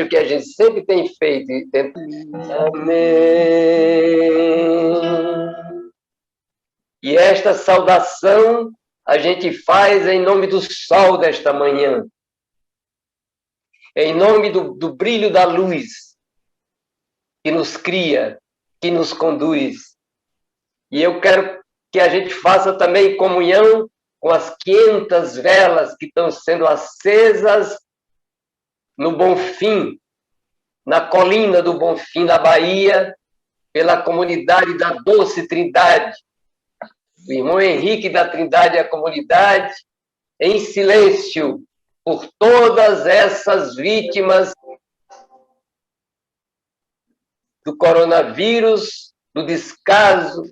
gesto que a gente sempre tem feito. Amém. E esta saudação a gente faz em nome do sol desta manhã, em nome do brilho da luz que nos cria, que nos conduz. E eu quero que a gente faça também comunhão com as 500 velas que estão sendo acesas no Bonfim, na colina do Bonfim, na Bahia, pela comunidade da Doce Trindade. O irmão Henrique da Trindade e a comunidade, em silêncio, por todas essas vítimas do coronavírus, do descaso,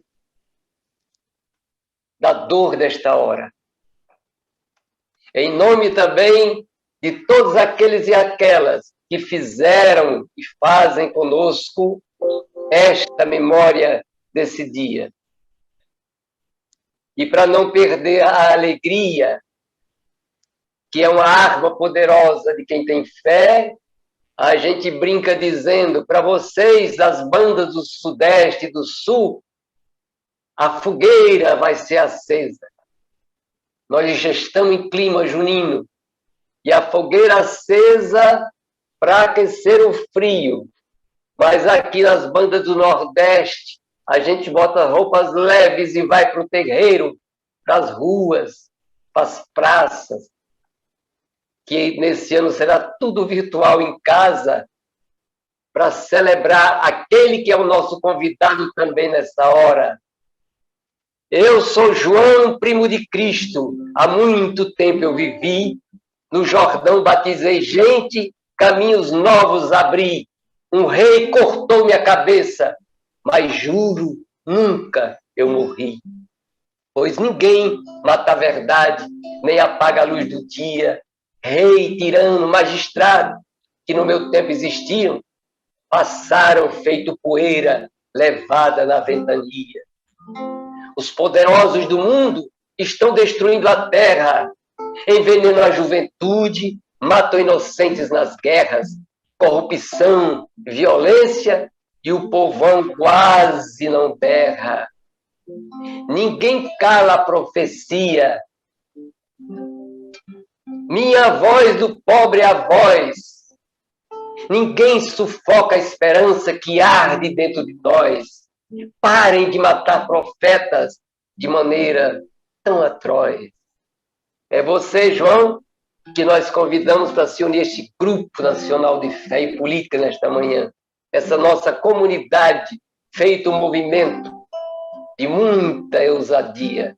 da dor desta hora. Em nome também de todos aqueles e aquelas que fizeram e fazem conosco esta memória desse dia. E para não perder a alegria, que é uma arma poderosa de quem tem fé, a gente brinca dizendo para vocês, das bandas do Sudeste e do Sul, a fogueira vai ser acesa. Nós já estamos em clima junino. E a fogueira acesa para aquecer o frio. Mas aqui nas bandas do Nordeste, a gente bota roupas leves e vai para o terreiro, para as ruas, para as praças, que nesse ano será tudo virtual em casa, para celebrar aquele que é o nosso convidado também nessa hora. Eu sou João, primo de Cristo. Há muito tempo eu vivi, no Jordão batizei gente, caminhos novos abri. Um rei cortou minha cabeça, mas juro, nunca eu morri. Pois ninguém mata a verdade, nem apaga a luz do dia. Rei, tirano, magistrado, que no meu tempo existiam, passaram feito poeira, levada na ventania. Os poderosos do mundo estão destruindo a terra, envenenam a juventude, matam inocentes nas guerras, corrupção, violência, e o povão quase não berra. Ninguém cala a profecia. Minha voz do pobre é a voz. Ninguém sufoca a esperança que arde dentro de nós. Parem de matar profetas de maneira tão atroz. É você, João, que nós convidamos para se unir a este grupo nacional de fé e política nesta manhã. Essa nossa comunidade, feito um movimento de muita ousadia.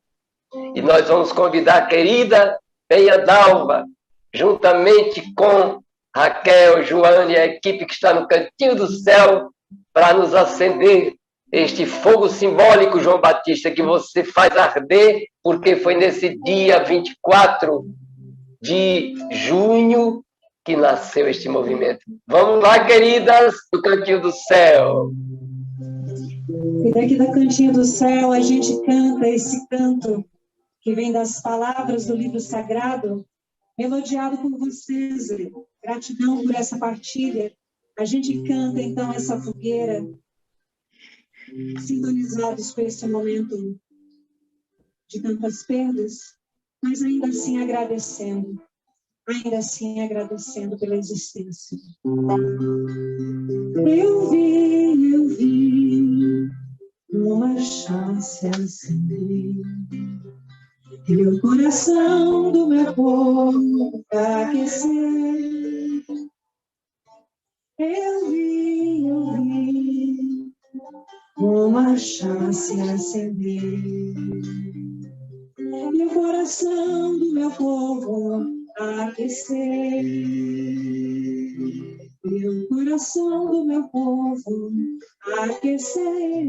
E nós vamos convidar a querida Penha Dalva, juntamente com Raquel, Joane e a equipe que está no cantinho do céu, para nos acender este fogo simbólico, João Batista, que você faz arder, porque foi nesse dia 24 de junho que nasceu este movimento. Vamos lá, queridas, do cantinho do céu. E daqui da cantinho do céu a gente canta esse canto que vem das palavras do livro sagrado, melodiado por vocês. Gratidão por essa partilha. A gente canta então essa fogueira, sintonizados com esse momento de tantas perdas, mas ainda assim agradecendo pela existência. Eu vi uma chance acender, e o coração do meu povo aquecer. Eu vi uma chance acender, e o coração do meu povo aquecer. E o coração do meu povo aquecer.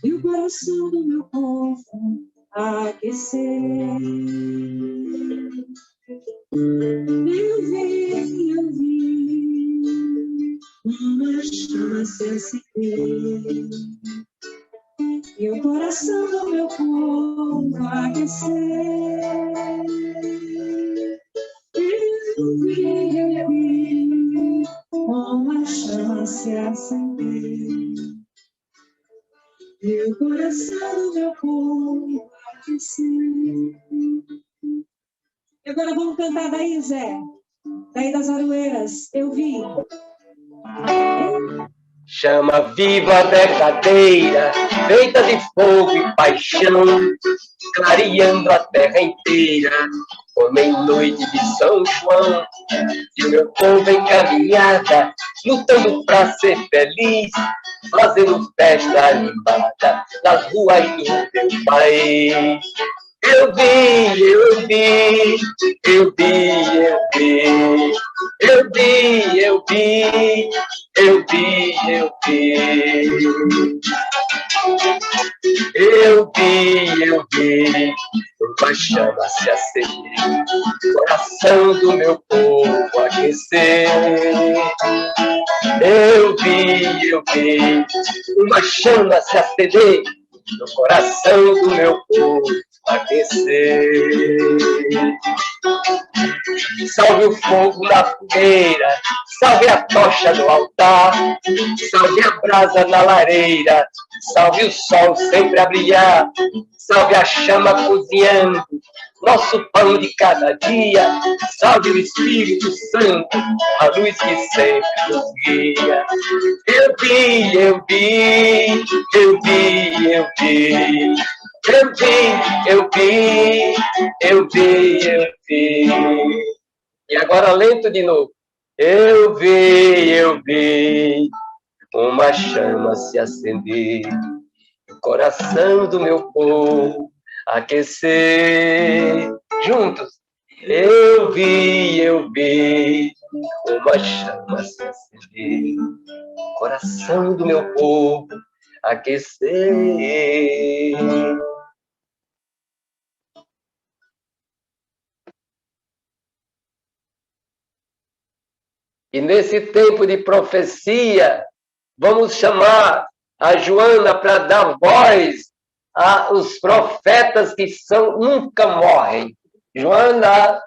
E o coração do meu povo aquecer. Eu vi uma chance acender, e o coração do meu povo aquecer. Eu vi acender. E o coração do meu povo aquecer. E agora vamos cantar daí, Zé. Daí das Aroeiras, eu vi. Chama viva verdadeira, feita de fogo e paixão, clareando a terra inteira, como em noite de São João. E o meu povo em caminhada, lutando pra ser feliz, fazendo festa animada nas ruas do meu país. Eu vi, eu vi, eu vi, eu vi, eu vi, eu vi, eu vi, eu vi. Eu vi, uma chama se acender, o coração do meu povo aquecer. Eu vi, uma chama se acender, no coração do meu povo aquecer. Salve o fogo na fogueira, salve a tocha no altar, salve a brasa na lareira, salve o sol sempre a brilhar, salve a chama cozinhando nosso pão de cada dia, salve o Espírito Santo, a luz que sempre nos guia. Eu vi, eu vi, eu vi, eu vi, eu vi, eu vi, eu vi, eu vi. E agora lento de novo. Eu vi uma chama se acender, o coração do meu povo aquecer. Juntos. Eu vi uma chama se acender, o coração do meu povo aquecer. E nesse tempo de profecia, vamos chamar a Joana para dar voz aos profetas que nunca morrem. Joana.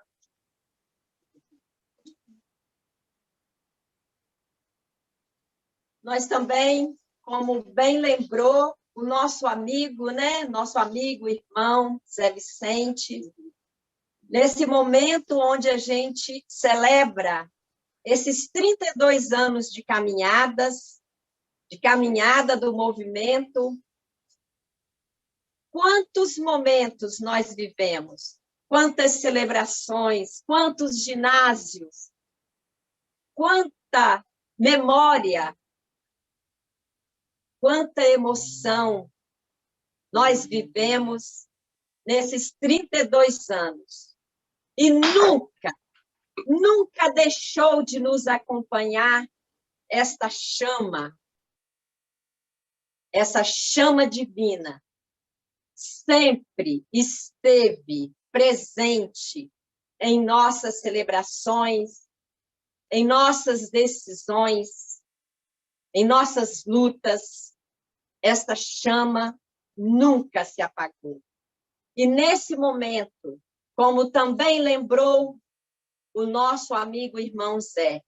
Nós também, como bem lembrou, o nosso amigo, né? Nosso amigo, irmão, Zé Vicente, nesse momento onde a gente celebra esses 32 anos de caminhada do movimento. Quantos momentos nós vivemos, quantas celebrações, quantos ginásios, quanta memória, quanta emoção nós vivemos nesses 32 anos. E nunca deixou de nos acompanhar essa chama divina. Sempre esteve presente em nossas celebrações, em nossas decisões, em nossas lutas. Esta chama nunca se apagou. E nesse momento, como também lembrou o nosso amigo irmão Zé,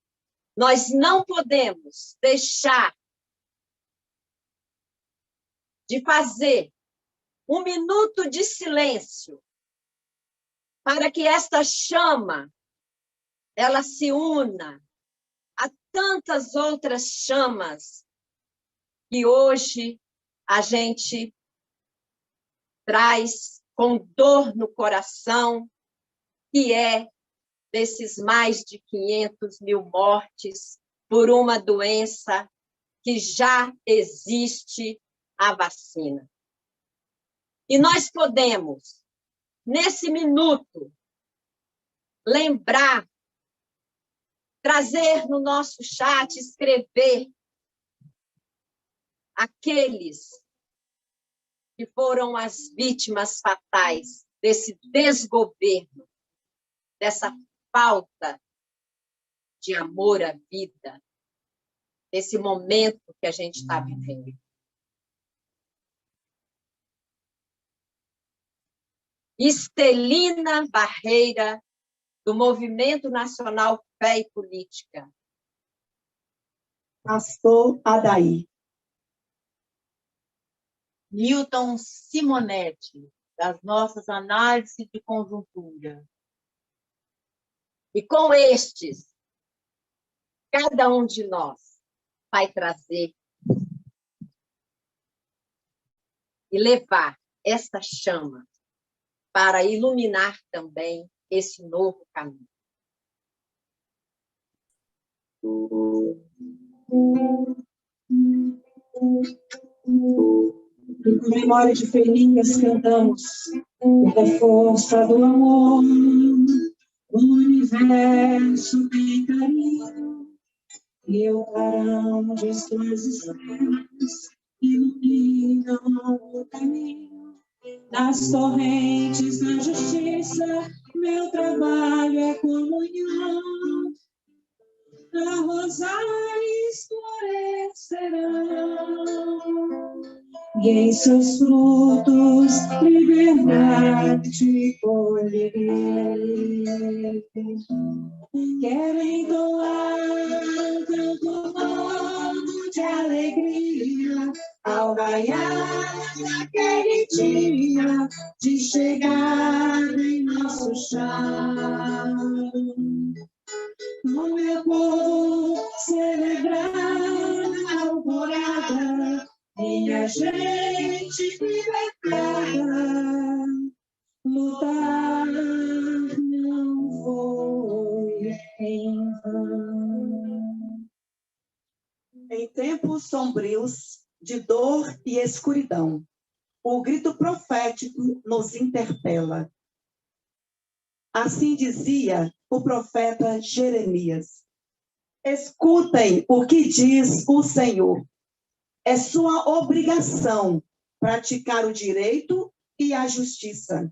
nós não podemos deixar de fazer um minuto de silêncio para que esta chama ela se una a tantas outras chamas que hoje a gente traz com dor no coração, que é desses mais de 500 mil mortes por uma doença que já existe a vacina. E nós podemos, nesse minuto, lembrar, trazer no nosso chat, escrever aqueles que foram as vítimas fatais desse desgoverno, dessa falta de amor à vida, desse momento que a gente está vivendo. Estelina Barreira, do Movimento Nacional Fé e Política. Pastor Adair. Newton Simonetti, das nossas análises de conjuntura. E com estes, cada um de nós vai trazer e levar esta chama para iluminar também esse novo caminho. E com memória de Felinas cantamos da força do amor, o universo tem carinho, e o clarão de suas estrelas iluminam o caminho. Nas torrentes da justiça, meu trabalho é comunhão. Na rosais florescerão, e em seus frutos liberdade colherei. Quero entoar um canto novo de alegria ao raiar daquele dia de chegada em nosso chão. O meu povo celebrar a alvorada, minha gente libertada, lutar não foi em vão. Em tempos sombrios de dor e escuridão, o grito profético nos interpela. Assim dizia o profeta Jeremias: escutem o que diz o Senhor. É sua obrigação praticar o direito e a justiça,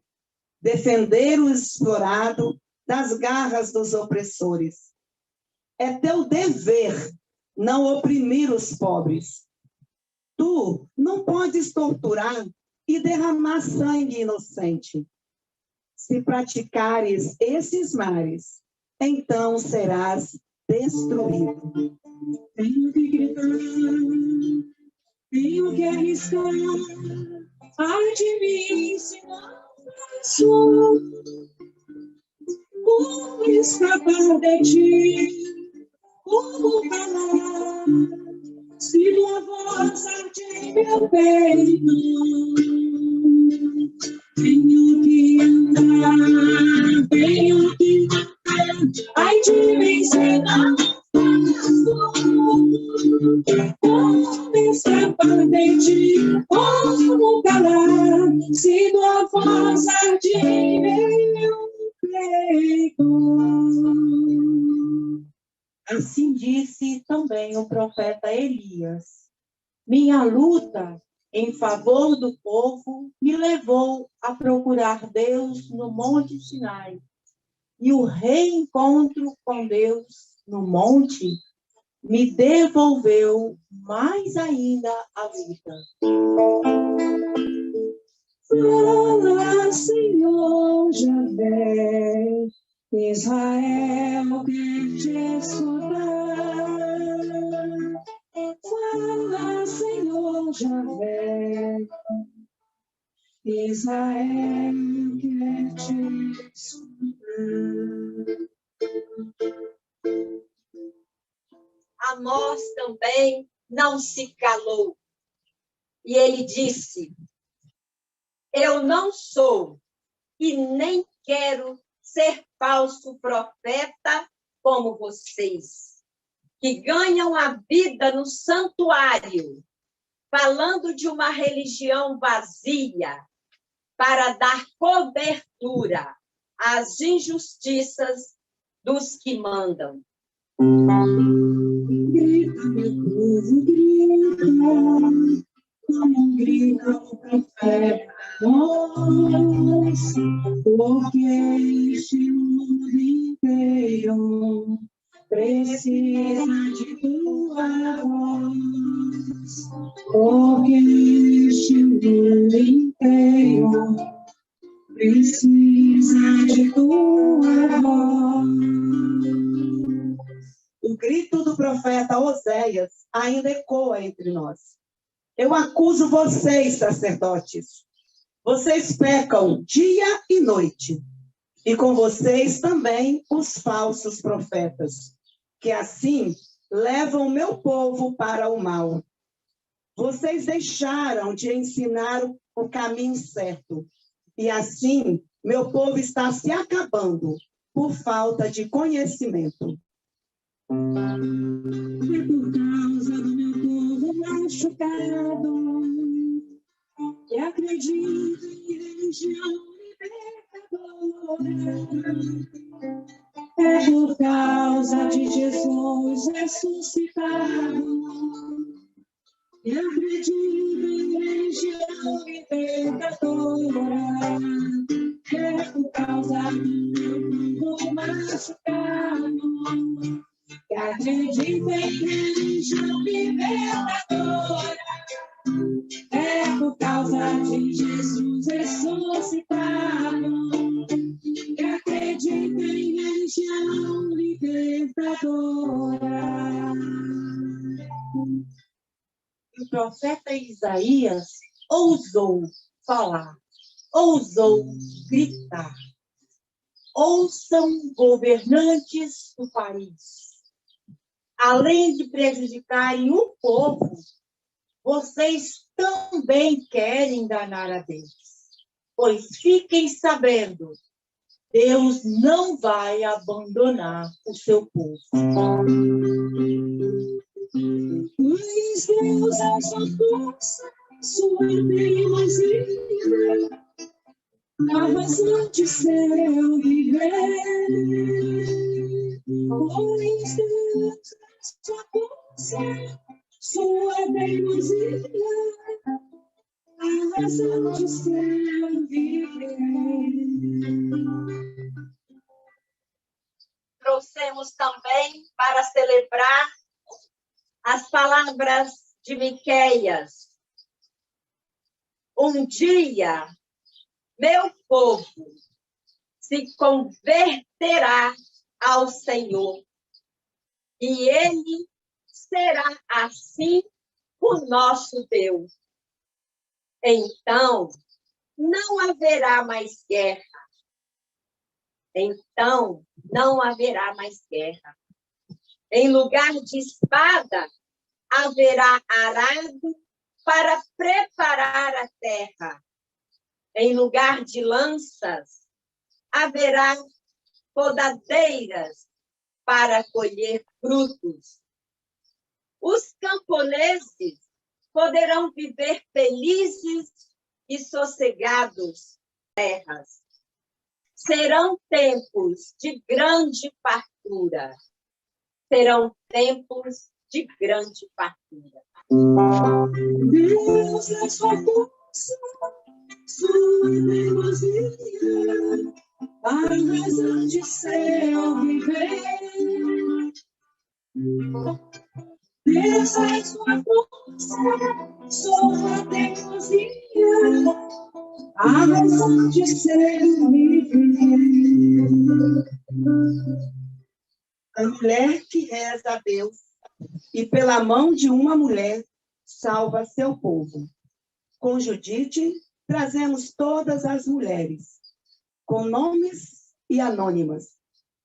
defender o explorado das garras dos opressores. É teu dever não oprimir os pobres. Tu não podes torturar e derramar sangue inocente. Se praticares esses males, então serás destruído. Tenho que gritar, tenho que arriscar, ai de mim se não faço. Como escapar de ti, como calar, se tua voz arde em meu peito. Tenho que andar, tenho que andar, ai de mim se não faço. Como escapar de ti, como calar, se tua voz arde em meu peito. Assim disse também o profeta Elias: minha luta em favor do povo me levou a procurar Deus no Monte Sinai, e o reencontro com Deus no monte me devolveu mais ainda a vida. Fala, Senhor Javé, Israel quer te escutar. Fala, Senhor Javé, Israel quer te escutar. Amós também não se calou. E ele disse: eu não sou e nem quero ser falso profeta como vocês, que ganham a vida no santuário, falando de uma religião vazia, para dar cobertura às injustiças dos que mandam. Grita, meu povo, grita, como grita o profeta Amós, porque este mundo inteiro precisa de tua voz, porque este mundo inteiro precisa de tua voz. O O grito do profeta Oséias ainda ecoa entre nós. Eu acuso vocês, sacerdotes. Vocês pecam dia e noite. E com vocês também os falsos profetas, que assim levam o meu povo para o mal. Vocês deixaram de ensinar o caminho certo. E assim, meu povo está se acabando por falta de conhecimento. É por causa do meu povo machucado, que acredita em religião libertadora. É por causa de Jesus ressuscitado, que acredita em religião libertadora. É por causa do meu povo machucado, que acredita em religião libertadora. É por causa de Jesus ressuscitado, que acredita em religião libertadora. O profeta Isaías ousou falar, ousou gritar. Ouçam, governantes do país. Além de prejudicarem o povo, vocês também querem enganar a Deus. Pois fiquem sabendo, Deus não vai abandonar o seu povo. Mas Deus é sua força, sua teimosia, a razão de seu viver. Pois Deus é sua força, sua teimosia, a razão de seu viver. Trouxemos também para celebrar as palavras de Miqueias. Um dia, meu povo se converterá ao Senhor, e Ele será assim o nosso Deus. Então, não haverá mais guerra. Então, não haverá mais guerra. Em lugar de espada, haverá arado para preparar a terra. Em lugar de lanças, haverá podadeiras para colher frutos. Os camponeses poderão viver felizes e sossegados nas terras. Serão tempos de grande fartura. Serão tempos de grande fartura. Deus é sua força, sua teimosia, a razão de seu viver. Deus é sua força, sua teimosia, a razão de seu viver. A mulher que reza a Deus e pela mão de uma mulher salva seu povo. Com Judite, trazemos todas as mulheres, com nomes e anônimas,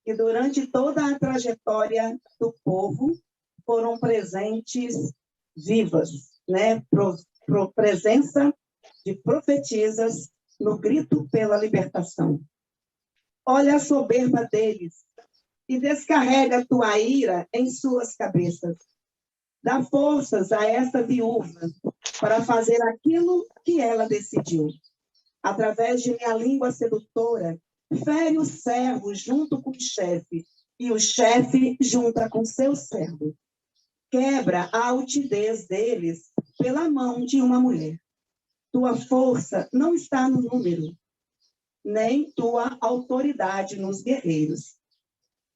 que durante toda a trajetória do povo foram presentes vivas, né? Presença de profetisas no grito pela libertação. Olha a soberba deles e descarrega tua ira em suas cabeças. Dá forças a essa viúva para fazer aquilo que ela decidiu. Através de minha língua sedutora, fere o servo junto com o chefe, e o chefe junta com seu servo. Quebra a altivez deles pela mão de uma mulher. Tua força não está no número, nem tua autoridade nos guerreiros.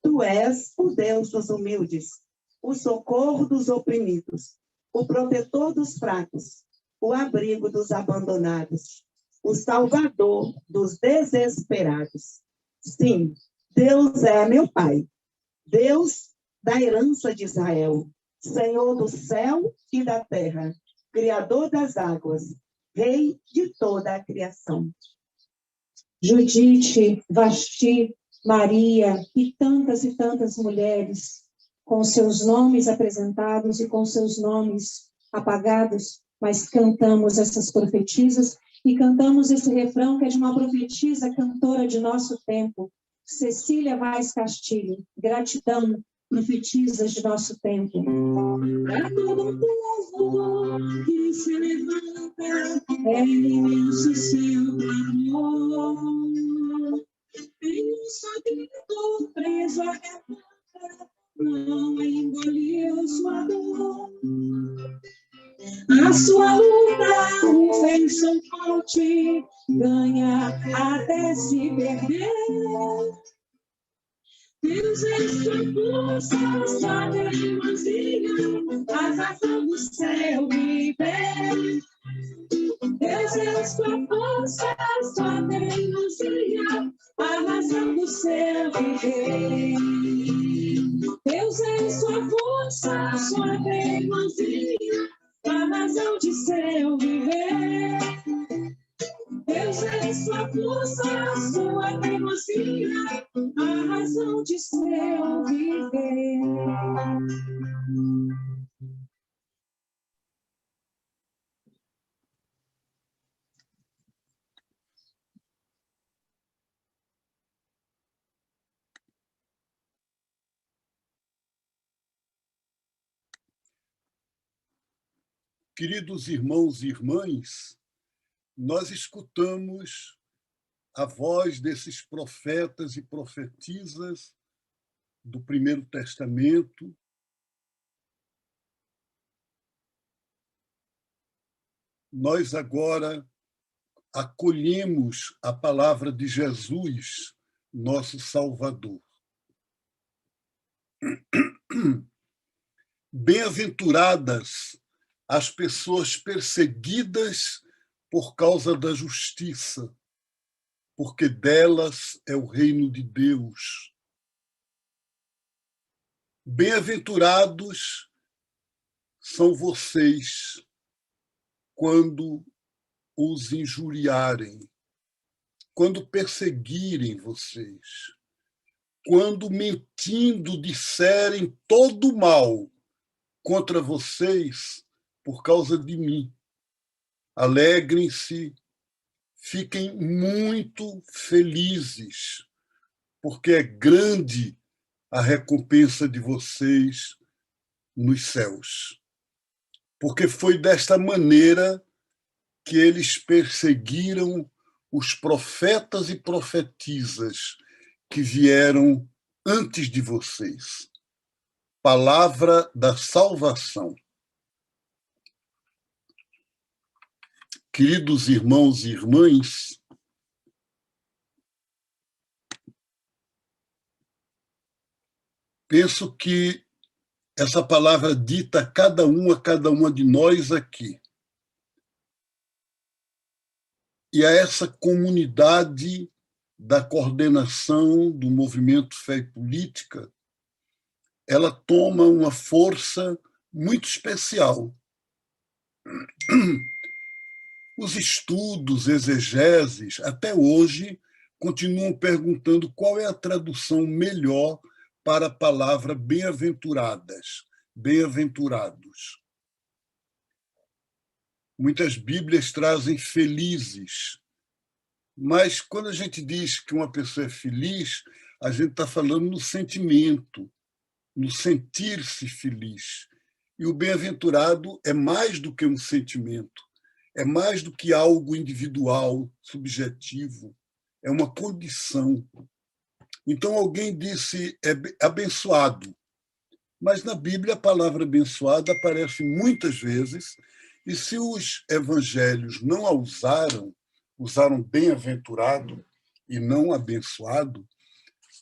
Tu és o Deus dos humildes, o socorro dos oprimidos, o protetor dos fracos, o abrigo dos abandonados, o salvador dos desesperados. Sim, Deus é meu Pai. Deus da herança de Israel, Senhor do céu e da terra, Criador das águas, Rei de toda a criação. Judite, Vasti, Maria e tantas mulheres, com seus nomes apresentados e com seus nomes apagados, mas cantamos essas profetisas e cantamos esse refrão que é de uma profetisa cantora de nosso tempo, Cecília Vaz Castilho. Gratidão, profetisas de nosso tempo. Para todo povo que se levanta, é imenso seu clamor. Tem um só preso à garganta, não engoliu sua dor. A sua luta o fez forte, ganha até se perder. Deus é sua força, sua teimosia, a razão do seu viver. Deus é sua força, sua teimosia, a razão do seu viver. Deus é sua força, sua teimosia, a razão de seu viver. Deus é sua força, sua teimosia, a razão de seu viver. Queridos irmãos e irmãs, nós escutamos a voz desses profetas e profetisas do Primeiro Testamento. Nós agora acolhemos a palavra de Jesus, nosso Salvador. Bem-aventuradas as pessoas perseguidas por causa da justiça, porque delas é o reino de Deus. Bem-aventurados são vocês quando os injuriarem, quando perseguirem vocês, quando mentindo disserem todo mal contra vocês por causa de mim. Alegrem-se, fiquem muito felizes, porque é grande a recompensa de vocês nos céus. Porque foi desta maneira que eles perseguiram os profetas e profetisas que vieram antes de vocês. Palavra da salvação. Queridos irmãos e irmãs, penso que essa palavra dita a cada uma de nós aqui, e a essa comunidade da coordenação do movimento Fé e Política, ela toma uma força muito especial. Os estudos, exegeses, até hoje, continuam perguntando qual é a tradução melhor para a palavra bem-aventuradas, bem-aventurados. Muitas Bíblias trazem felizes, mas quando a gente diz que uma pessoa é feliz, a gente está falando no sentimento, no sentir-se feliz. E o bem-aventurado é mais do que um sentimento, é mais do que algo individual, subjetivo, é uma condição. Então alguém disse é abençoado, mas na Bíblia a palavra abençoado aparece muitas vezes, e se os evangelhos não a usaram bem-aventurado e não abençoado,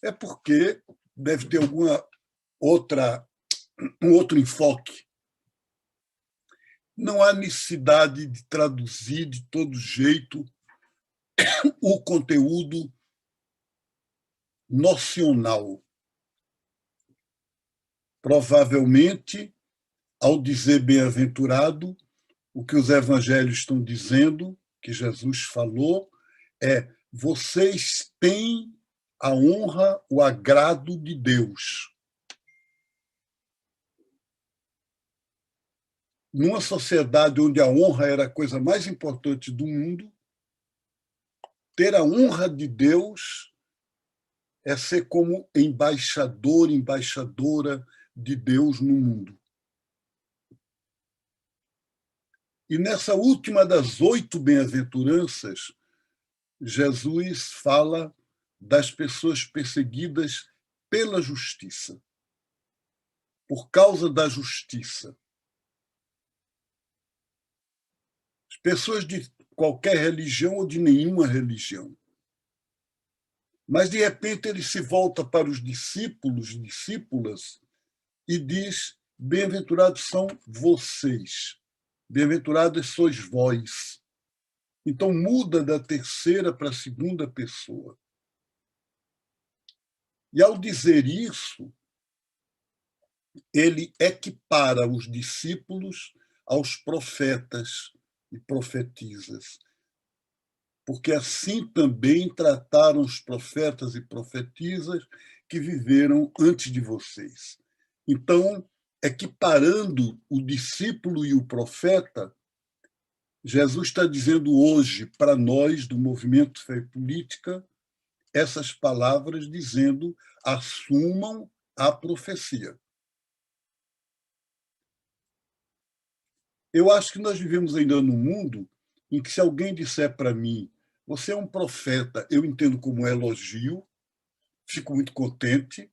é porque deve ter um outro enfoque. Não há necessidade de traduzir de todo jeito o conteúdo nocional. Provavelmente, ao dizer bem-aventurado, o que os evangelhos estão dizendo, que Jesus falou, é: vocês têm a honra, o agrado de Deus. Numa sociedade onde a honra era a coisa mais importante do mundo, ter a honra de Deus é ser como embaixador, embaixadora de Deus no mundo. E nessa última das 8 bem-aventuranças, Jesus fala das pessoas perseguidas pela justiça, por causa da justiça. As pessoas de qualquer religião ou de nenhuma religião. Mas, de repente, ele se volta para os discípulos, discípulas, e diz: bem-aventurados são vocês, bem-aventurados sois vós. Então, muda da terceira para a segunda pessoa. E, ao dizer isso, ele equipara os discípulos aos profetas e profetisas, porque assim também trataram os profetas e profetisas que viveram antes de vocês. Então, equiparando o discípulo e o profeta, Jesus está dizendo hoje para nós, do movimento Fé e Política, essas palavras dizendo: assumam a profecia. Eu acho que nós vivemos ainda num mundo em que, se alguém disser para mim: você é um profeta, eu entendo como um elogio, fico muito contente,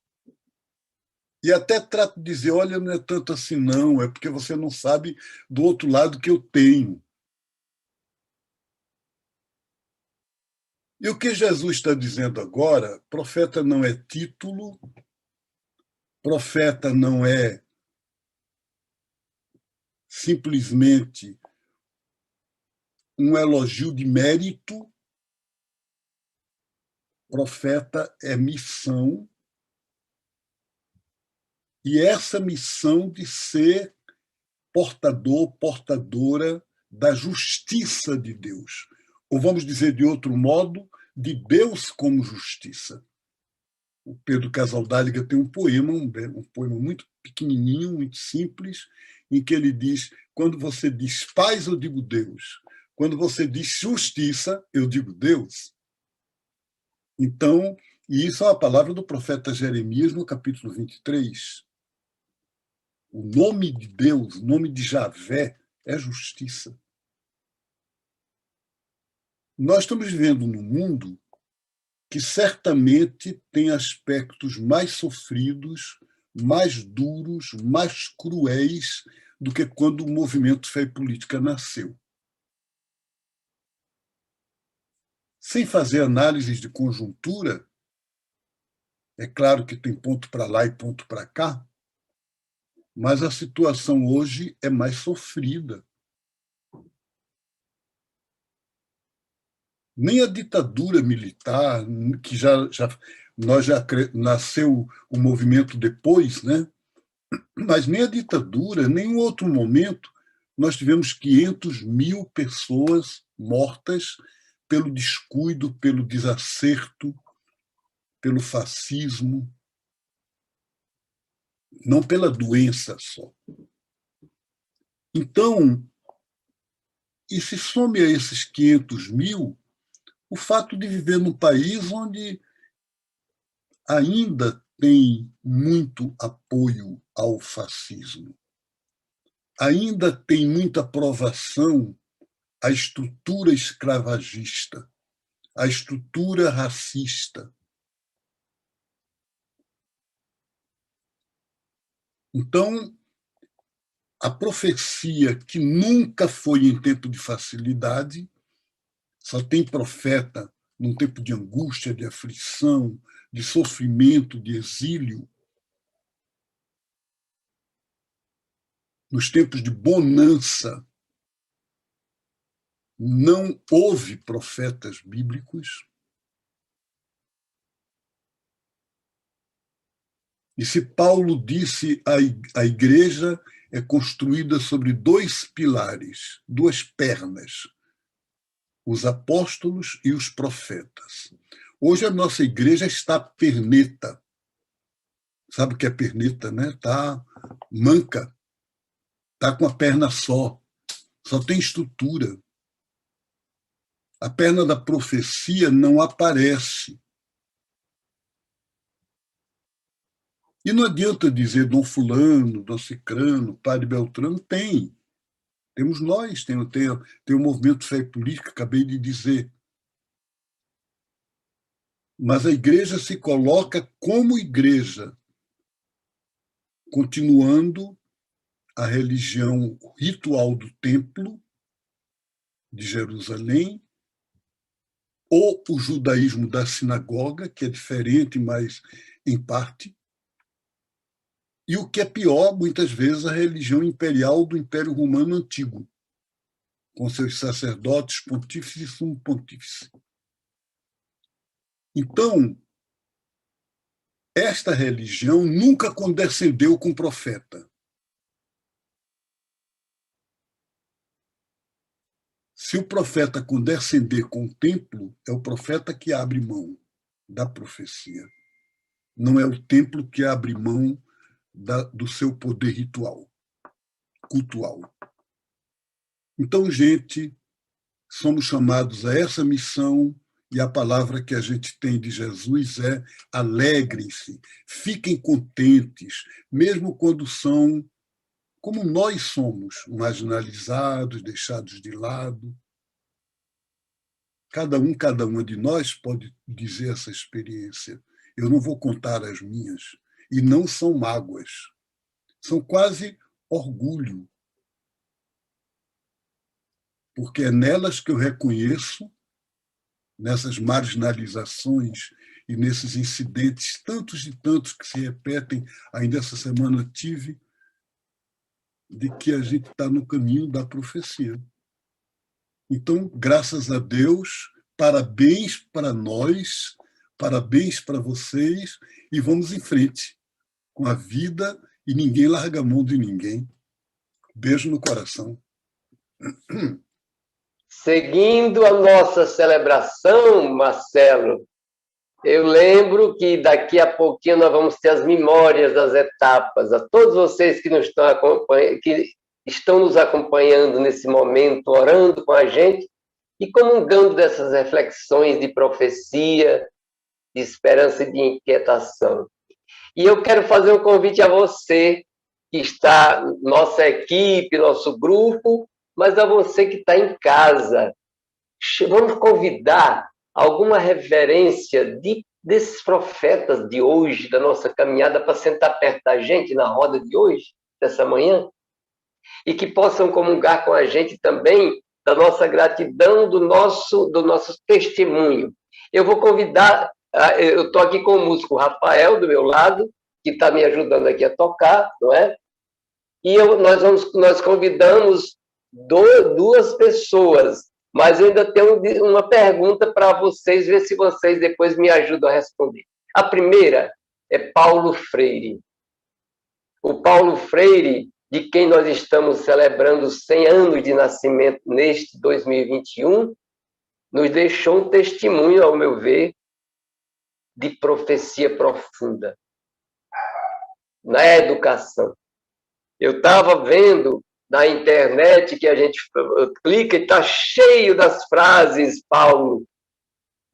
e até trato de dizer: olha, não é tanto assim não, é porque você não sabe do outro lado que eu tenho. E o que Jesus está dizendo agora: profeta não é título, profeta não é simplesmente um elogio de mérito, profeta é missão, e essa missão de ser portador, portadora da justiça de Deus. Ou vamos dizer de outro modo, de Deus como justiça. O Pedro Casaldáliga tem um poema, um poema muito pequenininho, muito simples, em que ele diz: quando você diz paz, eu digo Deus. Quando você diz justiça, eu digo Deus. Então, e isso é a palavra do profeta Jeremias no capítulo 23. O nome de Deus, o nome de Javé, é justiça. Nós estamos vivendo num mundo que certamente tem aspectos mais sofridos, mais duros, mais cruéis do que quando o movimento Fé e Política nasceu. Sem fazer análises de conjuntura, é claro que tem ponto para lá e ponto para cá, mas a situação hoje é mais sofrida. Nem a ditadura militar, que nasceu o movimento depois, né? Mas nem a ditadura, nem em outro momento, nós tivemos 500 mil pessoas mortas pelo descuido, pelo desacerto, pelo fascismo, não pela doença só. Então, e se some a esses 500 mil o fato de viver num país onde ainda tem muito apoio ao fascismo, ainda tem muita aprovação à estrutura escravagista, à estrutura racista. Então, a profecia, que nunca foi em tempo de facilidade, só tem profeta num tempo de angústia, de aflição, de sofrimento, de exílio. Nos tempos de bonança, não houve profetas bíblicos. E se Paulo disse a igreja é construída sobre dois pilares, duas pernas, os apóstolos e os profetas. Hoje a nossa igreja está perneta. Sabe o que é perneta, né? Está manca, está com a perna só tem estrutura. A perna da profecia não aparece. E não adianta dizer Dom Fulano, Dom Cicrano, Padre Beltrano, temos nós, tem o movimento Fé e Política, acabei de dizer. Mas a igreja se coloca como igreja, continuando a religião ritual do templo de Jerusalém, ou o judaísmo da sinagoga, que é diferente, mas em parte, e o que é pior, muitas vezes, a religião imperial do Império Romano Antigo, com seus sacerdotes, pontífices e sumo pontífice. Então, esta religião nunca condescendeu com o profeta. Se o profeta condescender com o templo, é o profeta que abre mão da profecia. Não é o templo que abre mão do seu poder ritual, cultual. Então, gente, somos chamados a essa missão e a palavra que a gente tem de Jesus é: alegrem-se, fiquem contentes, mesmo quando são como nós somos, marginalizados, deixados de lado. Cada uma de nós pode dizer essa experiência. Eu não vou contar as minhas. E não são mágoas. São quase orgulho. Porque é nelas que eu reconheço, nessas marginalizações e nesses incidentes, tantos e tantos que se repetem. Ainda essa semana tive, de que a gente está no caminho da profecia. Então, graças a Deus, parabéns para nós, parabéns para vocês, e vamos em frente com a vida, e ninguém larga a mão de ninguém. Beijo no coração. Seguindo a nossa celebração, Marcelo, eu lembro que daqui a pouquinho nós vamos ter as memórias das etapas. A todos vocês que estão nos acompanhando nesse momento, orando com a gente e comungando dessas reflexões de profecia, de esperança e de inquietação. E eu quero fazer um convite a você, que está, nossa equipe, nosso grupo, mas a você que está em casa. Vamos convidar alguma reverência desses profetas de hoje, da nossa caminhada, para sentar perto da gente na roda de hoje, dessa manhã, e que possam comungar com a gente também da nossa gratidão, do nosso testemunho. Eu vou convidar, eu estou aqui com o músico Rafael, do meu lado, que está me ajudando aqui a tocar, não é? E nós convidamos duas pessoas, mas eu ainda tenho uma pergunta para vocês, ver se vocês depois me ajudam a responder. A primeira é Paulo Freire. O Paulo Freire, de quem nós estamos celebrando 100 anos de nascimento neste 2021, nos deixou um testemunho, ao meu ver, de profecia profunda na educação. Eu estava vendo na internet que a gente clica e está cheio das frases, Paulo,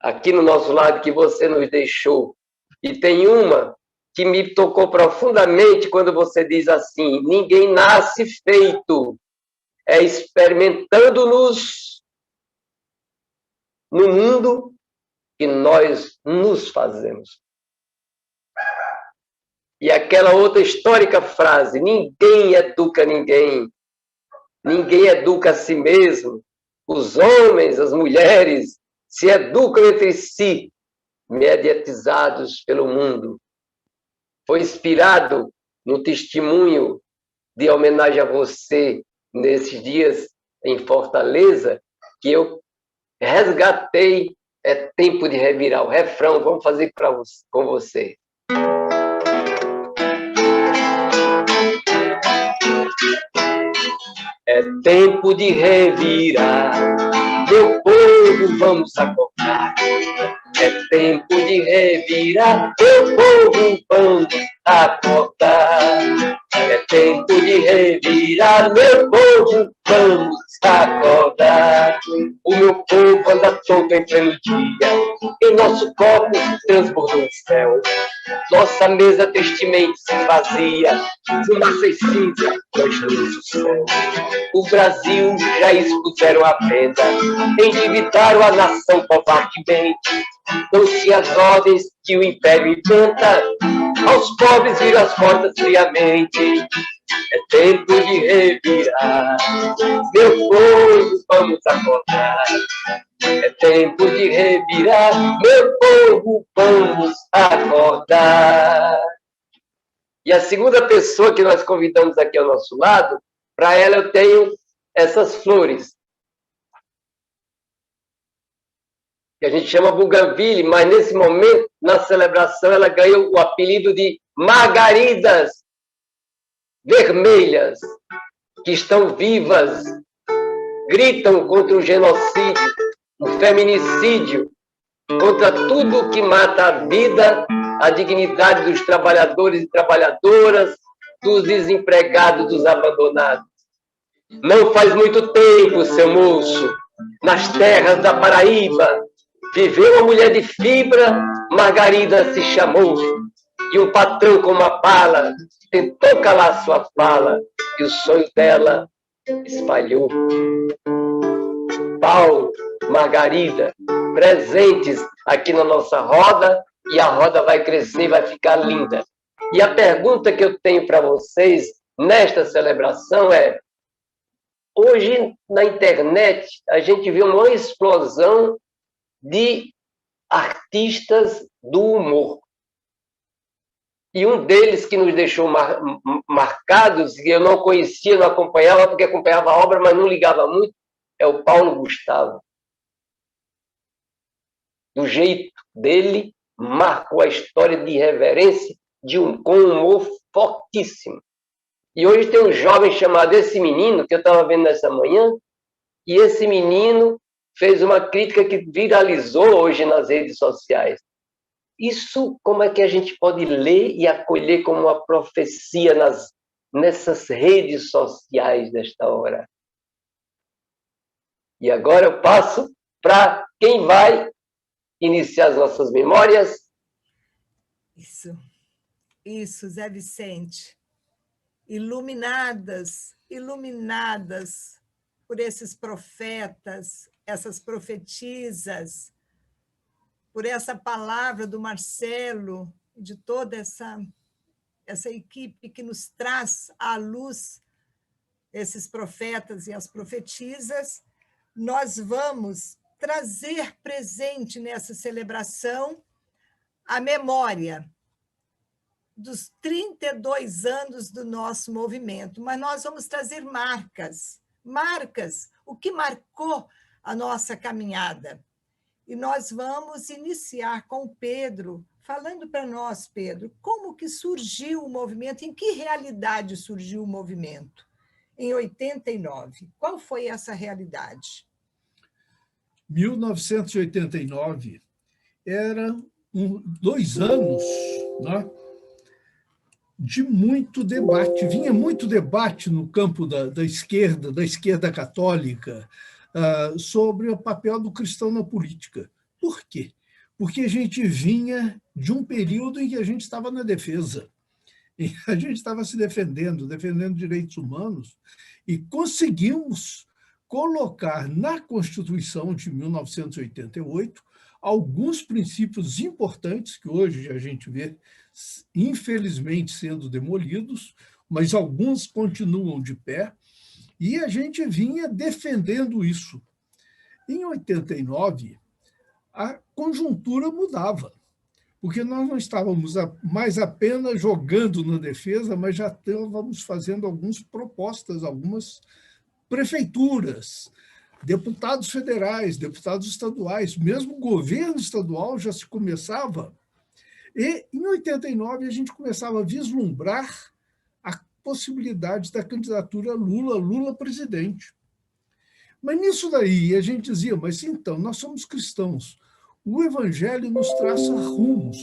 aqui no nosso lado, que você nos deixou. E tem uma que me tocou profundamente quando você diz assim: ninguém nasce feito, é experimentando-nos no mundo que nós nos fazemos. E aquela outra histórica frase: ninguém educa ninguém, ninguém educa a si mesmo, os homens, as mulheres se educam entre si, mediatizados pelo mundo. Foi inspirado no testemunho de homenagem a você nesses dias em Fortaleza, que eu resgatei. É tempo de revirar o refrão. Vamos fazer com você. É tempo de revirar, meu povo, vamos acordar. É tempo de revirar, meu povo, vamos acordar. É tempo de revirar, meu povo, vamos acordar. O meu povo anda solto em pleno dia, e nosso copo transbordou o céu. Nossa mesa tristemente se esvazia, fumaça e cinza, nós luz do céu. O Brasil já expuseram a venda, endividaram a nação covardemente. Não tinha as ordens que o império inventa, aos pobres viram as portas friamente. É tempo de revirar, meu povo, vamos acordar. É tempo de revirar, meu povo, vamos acordar. E a segunda pessoa que nós convidamos aqui ao nosso lado, para ela eu tenho essas flores, que a gente chama buganvília, mas nesse momento, na celebração, ela ganhou o apelido de margaridas vermelhas, que estão vivas, gritam contra o genocídio, o feminicídio, contra tudo que mata a vida, a dignidade dos trabalhadores e trabalhadoras, dos desempregados, dos abandonados. Não faz muito tempo, seu moço, nas terras da Paraíba, viveu uma mulher de fibra, Margarida se chamou, e um patrão com uma bala tentou calar sua fala, e o sonho dela espalhou. Paulo, Margarida, presentes aqui na nossa roda, e a roda vai crescer e vai ficar linda. E a pergunta que eu tenho para vocês nesta celebração é: hoje na internet a gente vê uma explosão de artistas do humor. E um deles que nos deixou marcados, que eu não conhecia, não acompanhava, porque acompanhava a obra, mas não ligava muito, é o Paulo Gustavo. Do jeito dele, marcou a história de irreverência com um humor fortíssimo. E hoje tem um jovem chamado Esse Menino, que eu estava vendo nessa manhã, e esse menino fez uma crítica que viralizou hoje nas redes sociais. Isso, como é que a gente pode ler e acolher como uma profecia nessas redes sociais desta hora? E agora eu passo para quem vai iniciar as nossas memórias. Isso, Zé Vicente. Iluminadas por esses profetas, essas profetisas, por essa palavra do Marcelo, de toda essa equipe que nos traz à luz esses profetas e as profetisas, nós vamos trazer presente nessa celebração a memória dos 32 anos do nosso movimento, mas nós vamos trazer marcas, o que marcou a nossa caminhada. E nós vamos iniciar com o Pedro, falando para nós, Pedro, como que surgiu o movimento, em que realidade surgiu o movimento em 89? Qual foi essa realidade? 1989 era 2 anos, né, de muito debate. Vinha muito debate no campo da esquerda católica, sobre o papel do cristão na política. Por quê? Porque a gente vinha de um período em que a gente estava na defesa. E a gente estava se defendendo direitos humanos, e conseguimos colocar na Constituição de 1988 alguns princípios importantes que hoje a gente vê, infelizmente, sendo demolidos, mas alguns continuam de pé, e a gente vinha defendendo isso. Em 89, a conjuntura mudava, porque nós não estávamos mais apenas jogando na defesa, mas já estávamos fazendo algumas propostas, algumas prefeituras, deputados federais, deputados estaduais, mesmo o governo estadual já se começava. E, em 89, a gente começava a vislumbrar a possibilidade da candidatura Lula presidente. Mas nisso daí a gente dizia, mas então, nós somos cristãos, o Evangelho nos traça rumos,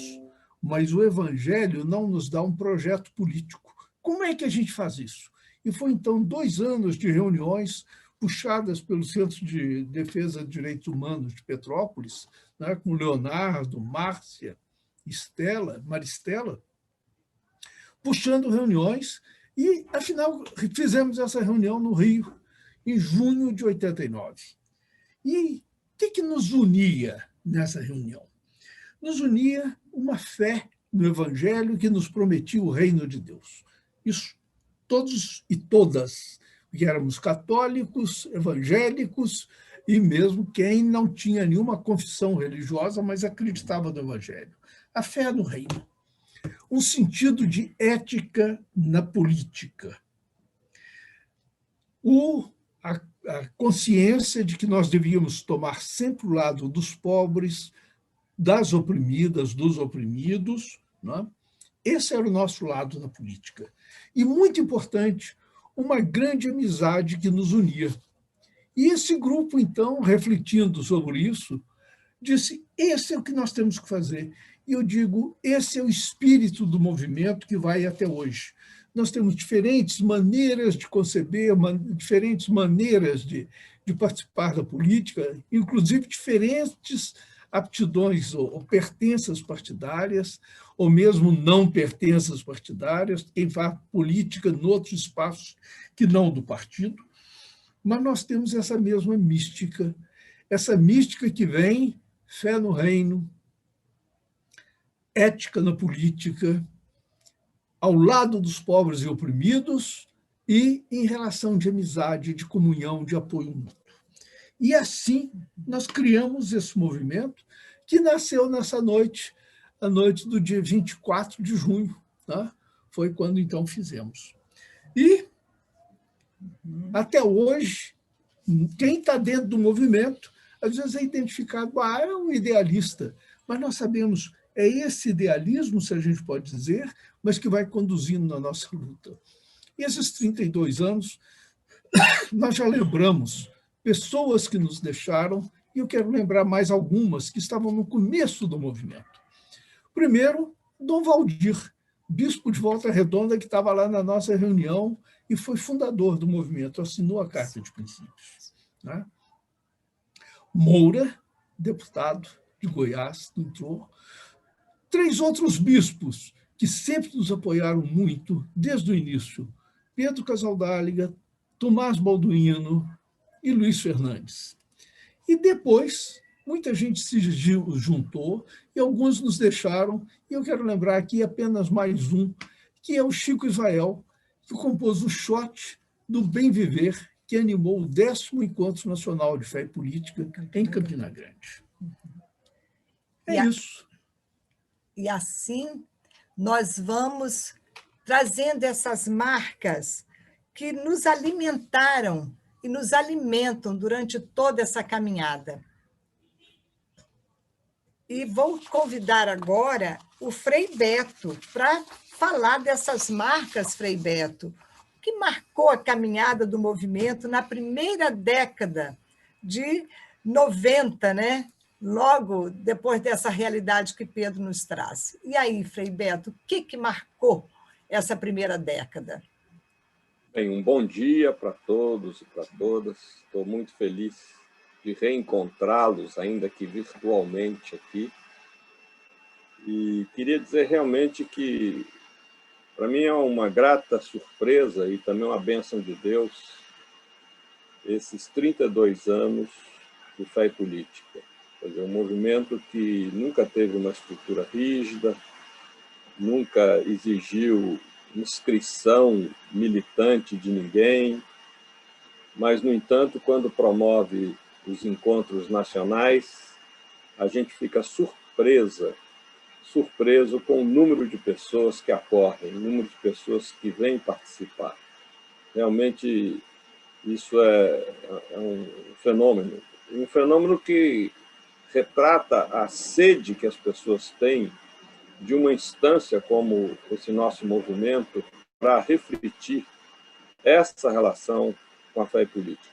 mas o Evangelho não nos dá um projeto político. Como é que a gente faz isso? E foi, então, 2 anos de reuniões puxadas pelo Centro de Defesa de Direitos Humanos de Petrópolis, né, com Leonardo, Márcia, Maristela, puxando reuniões, e, afinal, fizemos essa reunião no Rio, em junho de 89. E o que nos unia nessa reunião? Nos unia uma fé no Evangelho que nos prometia o reino de Deus. Isso, todos e todas, que éramos católicos, evangélicos, e mesmo quem não tinha nenhuma confissão religiosa, mas acreditava no Evangelho. A fé no reino. Um sentido de ética na política. A consciência de que nós devíamos tomar sempre o lado dos pobres, das oprimidas, dos oprimidos. Né? Esse era o nosso lado na política. E, muito importante, uma grande amizade que nos unia. E esse grupo, então, refletindo sobre isso, disse, esse é o que nós temos que fazer. E eu digo, esse é o espírito do movimento que vai até hoje. Nós temos diferentes maneiras de conceber, diferentes maneiras de participar da política, inclusive diferentes aptidões ou pertenças partidárias, ou mesmo não pertenças partidárias, quem faz política em outros espaços que não do partido. Mas nós temos essa mesma mística, essa mística que vem, fé no reino, ética na política, ao lado dos pobres e oprimidos e em relação de amizade, de comunhão, de apoio mútuo. E assim nós criamos esse movimento que nasceu nessa noite, a noite do dia 24 de junho. Tá? Foi quando, então, fizemos. E, até hoje, quem está dentro do movimento, às vezes é identificado, é um idealista, mas nós sabemos, é esse idealismo, se a gente pode dizer, mas que vai conduzindo na nossa luta. E esses 32 anos, nós já lembramos pessoas que nos deixaram, e eu quero lembrar mais algumas que estavam no começo do movimento. Primeiro, Dom Valdir, bispo de Volta Redonda, que estava lá na nossa reunião e foi fundador do movimento, assinou a Carta de Princípios. Né? Moura, deputado de Goiás, entrou. 3 outros bispos que sempre nos apoiaram muito, desde o início, Pedro Casaldáliga, Tomás Balduino e Luiz Fernandes. E depois, muita gente se juntou e alguns nos deixaram, e eu quero lembrar aqui apenas mais um, que é o Chico Israel, que compôs o shot do Bem Viver, que animou o 10º Encontro Nacional de Fé e Política em Campina Grande. É isso. E assim nós vamos trazendo essas marcas que nos alimentaram e nos alimentam durante toda essa caminhada. E vou convidar agora o Frei Beto para falar dessas marcas, Frei Beto, que marcou a caminhada do movimento na primeira década de 90, né? Logo depois dessa realidade que Pedro nos traz. E aí, Frei Beto, o que marcou essa primeira década? Bem, um bom dia para todos e para todas. Estou muito feliz de reencontrá-los, ainda que virtualmente aqui. E queria dizer realmente que, para mim, é uma grata surpresa e também uma bênção de Deus esses 32 anos de fé e política. Quer dizer, um movimento que nunca teve uma estrutura rígida, nunca exigiu inscrição militante de ninguém, mas, no entanto, quando promove os encontros nacionais, a gente fica surpreso com o número de pessoas que acorrem, o número de pessoas que vêm participar. Realmente, isso é um fenômeno que retrata a sede que as pessoas têm de uma instância como esse nosso movimento, para refletir essa relação com a fé política.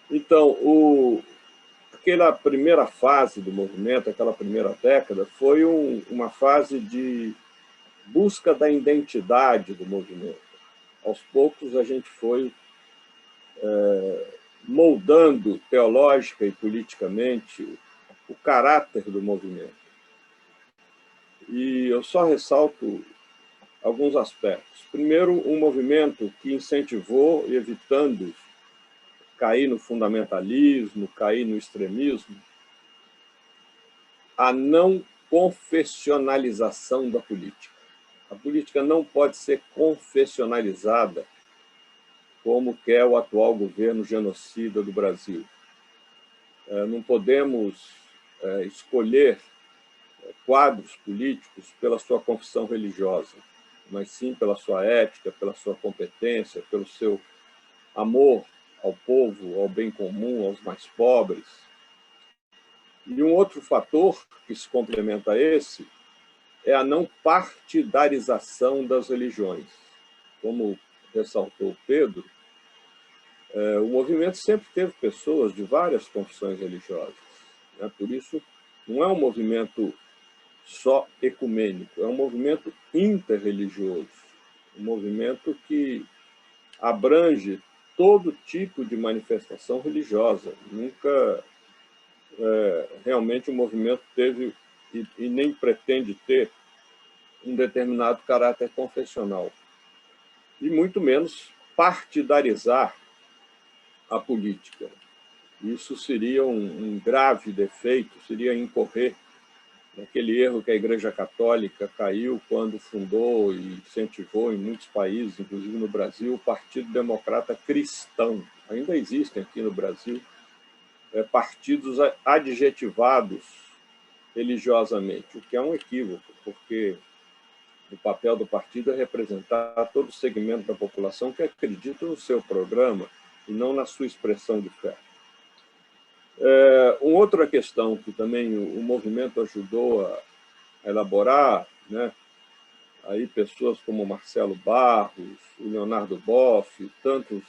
Então, aquela primeira fase do movimento, aquela primeira década, foi uma fase de busca da identidade do movimento. Aos poucos, a gente foi moldando teológica e politicamente o caráter do movimento. E eu só ressalto alguns aspectos. Primeiro, um movimento que incentivou, evitando cair no fundamentalismo, cair no extremismo, a não confessionalização da política. A política não pode ser confessionalizada, como quer o atual governo genocida do Brasil. Não podemos escolher quadros políticos pela sua confissão religiosa, mas sim pela sua ética, pela sua competência, pelo seu amor ao povo, ao bem comum, aos mais pobres. E um outro fator que se complementa a esse é a não partidarização das religiões. Como ressaltou Pedro, o movimento sempre teve pessoas de várias confissões religiosas. Por isso, não é um movimento só ecumênico, é um movimento interreligioso, um movimento que abrange todo tipo de manifestação religiosa. Nunca realmente o movimento teve e nem pretende ter um determinado caráter confessional, e muito menos partidarizar a política. Isso seria um grave defeito, seria incorrer naquele erro que a Igreja Católica caiu quando fundou e incentivou em muitos países, inclusive no Brasil, o Partido Democrata Cristão. Ainda existem aqui no Brasil partidos adjetivados religiosamente, o que é um equívoco, porque o papel do partido é representar todo o segmento da população que acredita no seu programa e não na sua expressão de fé. Uma outra questão que também o movimento ajudou a elaborar, aí pessoas como Marcelo Barros, o Leonardo Boff, tantos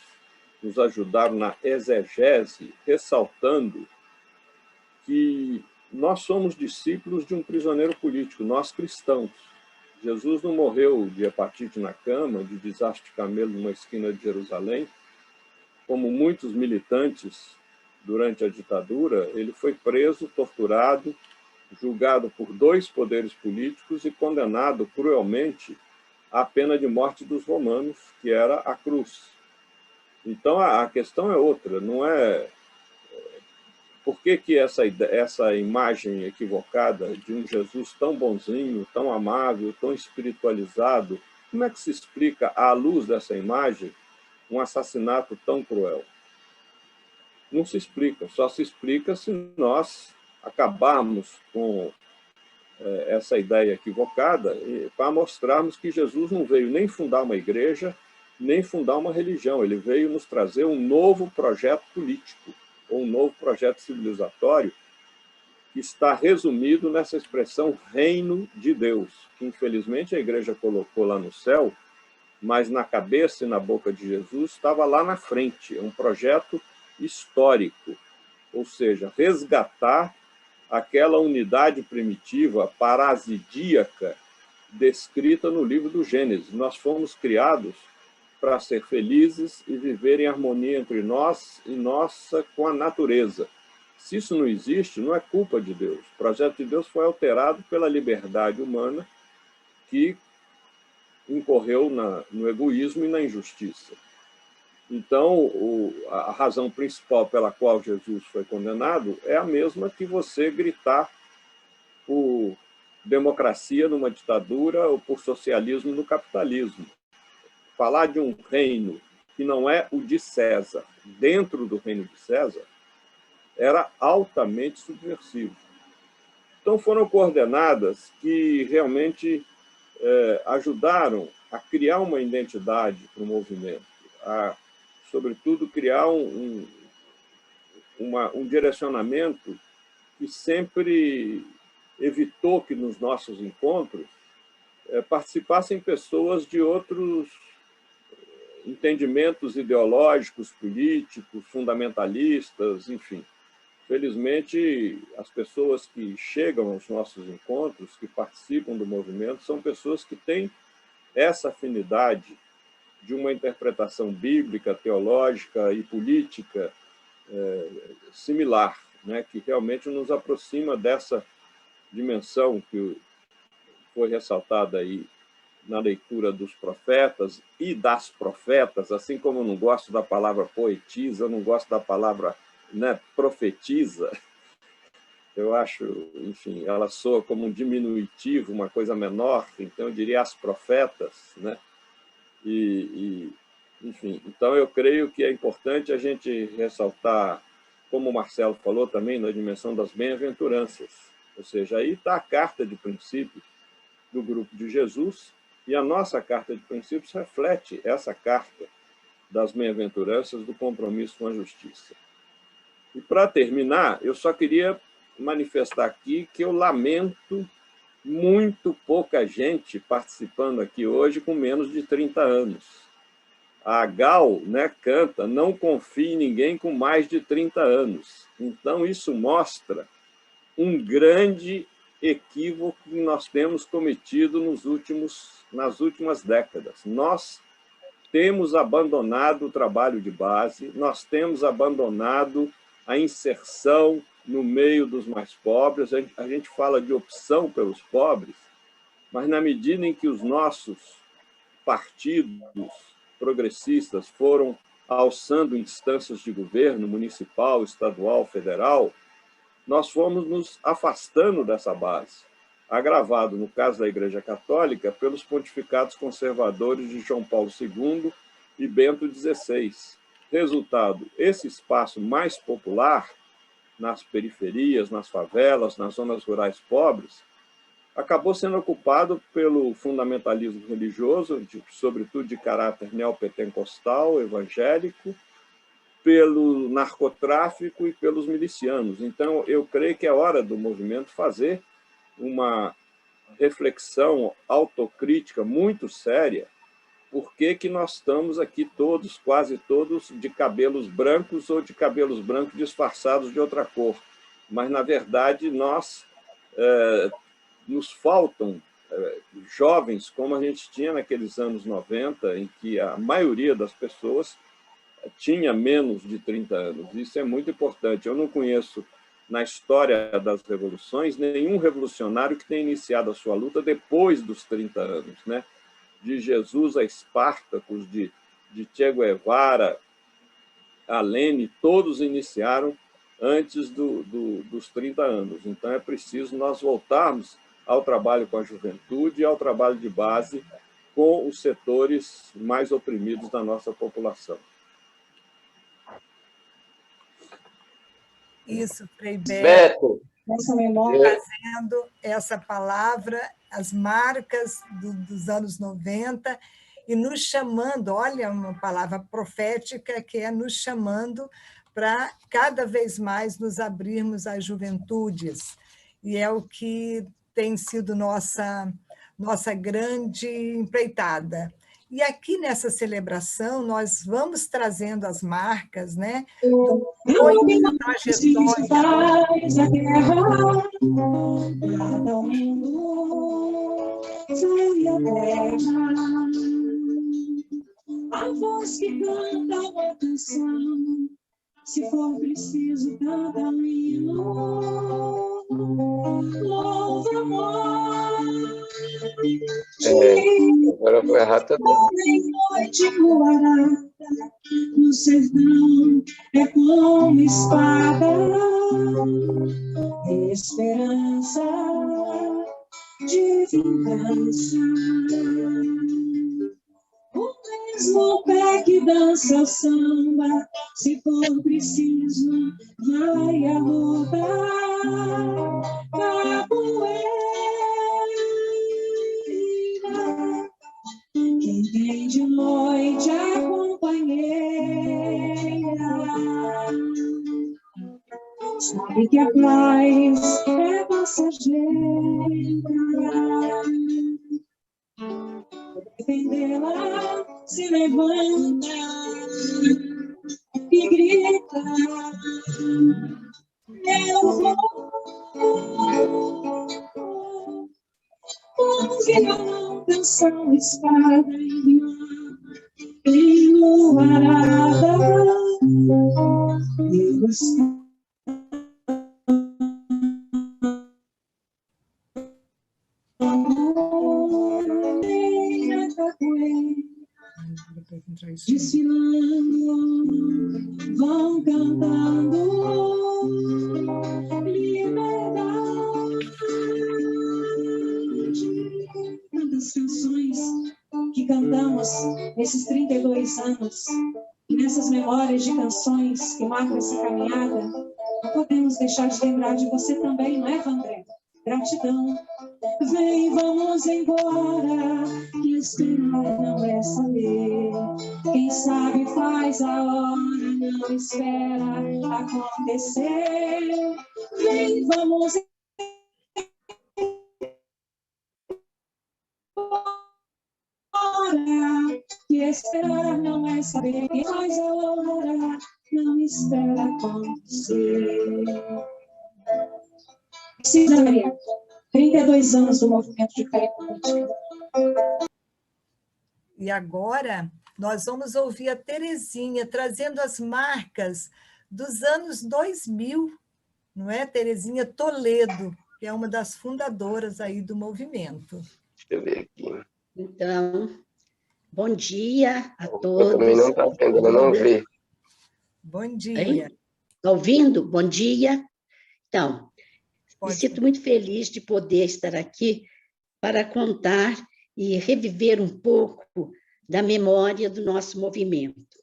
nos ajudaram na exegese, ressaltando que nós somos discípulos de um prisioneiro político, nós cristãos. Jesus não morreu de hepatite na cama, de desastre de camelo numa esquina de Jerusalém, como muitos militantes durante a ditadura. Ele foi preso, torturado, julgado por 2 poderes políticos e condenado cruelmente à pena de morte dos romanos, que era a cruz. Então, a questão é outra, não é por que essa imagem equivocada de um Jesus tão bonzinho, tão amável, tão espiritualizado, como é que se explica, à luz dessa imagem, um assassinato tão cruel? Não se explica, só se explica se nós acabarmos com essa ideia equivocada para mostrarmos que Jesus não veio nem fundar uma igreja, nem fundar uma religião. Ele veio nos trazer um novo projeto político, ou um novo projeto civilizatório, que está resumido nessa expressão reino de Deus, que infelizmente a igreja colocou lá no céu, mas na cabeça e na boca de Jesus estava lá na frente. É um projeto histórico, ou seja, resgatar aquela unidade primitiva, parasidíaca, descrita no livro do Gênesis. Nós fomos criados para ser felizes e viver em harmonia entre nós e com a natureza. Se isso não existe, não é culpa de Deus. O projeto de Deus foi alterado pela liberdade humana, que incorreu no egoísmo e na injustiça. Então, a razão principal pela qual Jesus foi condenado é a mesma que você gritar por democracia numa ditadura ou por socialismo no capitalismo. Falar de um reino que não é o de César, dentro do reino de César, era altamente subversivo. Então, foram coordenadas que realmente ajudaram a criar uma identidade para o movimento, a, sobretudo, criar um direcionamento que sempre evitou que nos nossos encontros participassem pessoas de outros entendimentos ideológicos, políticos, fundamentalistas, enfim. Felizmente, as pessoas que chegam aos nossos encontros, que participam do movimento, são pessoas que têm essa afinidade de uma interpretação bíblica, teológica e política similar, né, que realmente nos aproxima dessa dimensão que foi ressaltada aí na leitura dos profetas e das profetas, assim como eu não gosto da palavra poetisa, eu não gosto da palavra, né, profetiza, eu acho, enfim, ela soa como um diminutivo, uma coisa menor, então eu diria as profetas, né? Enfim, então eu creio que é importante a gente ressaltar, como o Marcelo falou também, na dimensão das bem-aventuranças, ou seja, aí está a carta de princípios do grupo de Jesus, e a nossa carta de princípios reflete essa carta das bem-aventuranças do compromisso com a justiça. E, para terminar, eu só queria manifestar aqui que eu lamento muito pouca gente participando aqui hoje com menos de 30 anos. A Gal, né, canta, não confie em ninguém com mais de 30 anos. Então, isso mostra um grande equívoco que nós temos cometido nas últimas décadas. Nós temos abandonado o trabalho de base, nós temos abandonado a inserção no meio dos mais pobres. A gente fala de opção pelos pobres, mas na medida em que os nossos partidos progressistas foram alçando instâncias de governo municipal, estadual, federal, nós fomos nos afastando dessa base, agravado, no caso da Igreja Católica, pelos pontificados conservadores de João Paulo II e Bento XVI. Resultado, esse espaço mais popular, nas periferias, nas favelas, nas zonas rurais pobres, acabou sendo ocupado pelo fundamentalismo religioso, sobretudo de caráter neopentecostal, evangélico, pelo narcotráfico e pelos milicianos. Então, eu creio que é hora do movimento fazer uma reflexão autocrítica muito séria. Por que nós estamos aqui todos, quase todos, de cabelos brancos ou de cabelos brancos disfarçados de outra cor? Mas, na verdade, nos faltam jovens, como a gente tinha naqueles anos 90, em que a maioria das pessoas tinha menos de 30 anos. Isso é muito importante. Eu não conheço, na história das revoluções, nenhum revolucionário que tenha iniciado a sua luta depois dos 30 anos, né? De Jesus a Espartacus, de Che Guevara a Lenin, todos iniciaram antes dos 30 anos. Então, é preciso nós voltarmos ao trabalho com a juventude e ao trabalho de base com os setores mais oprimidos da nossa população. Isso, Frei Beto, trazendo essa palavra, as marcas dos anos 90, e nos chamando, olha, uma palavra profética que é nos chamando para cada vez mais nos abrirmos às juventudes. E é o que tem sido nossa grande empreitada. E aqui nessa celebração nós vamos trazendo as marcas, né, do trajetória. A voz que canta uma canção, se for preciso, canta um hino. Louva, amor. Agora foi errado. Noite clarada, no sertão é como espada, esperança de vingança. O mesmo pé que dança o samba, se for preciso, vai a luta. Capoeira, quem tem de noite a companheira, sabe que a paz é passageira. ela se levanta e grita: eu vou com violão, canção, espada e viola, enluarada, e buscar. Desfilando, vão cantando liberdade. Tantas canções que cantamos nesses 32 anos, e nessas memórias de canções que marcam essa caminhada, não podemos deixar de lembrar de você também, não é, Vandré? Gratidão. Vem, vamos embora, que esperar não é saber. Quem sabe faz a hora, não espera acontecer. Vem, vamos embora, que esperar não é saber. Quem faz a hora, não espera acontecer. Cida Maria, 32 anos do movimento de fé política. E agora nós vamos ouvir a Terezinha trazendo as marcas dos anos 2000, não é? Terezinha Toledo, que é uma das fundadoras aí do movimento. Deixa eu ver aqui. Então, bom dia a todos. Eu também não está vendo, ela não vê. Bom dia. Está ouvindo? Bom dia. Então, Pode. me sinto muito feliz de poder estar aqui para contar e reviver um pouco da memória do nosso movimento.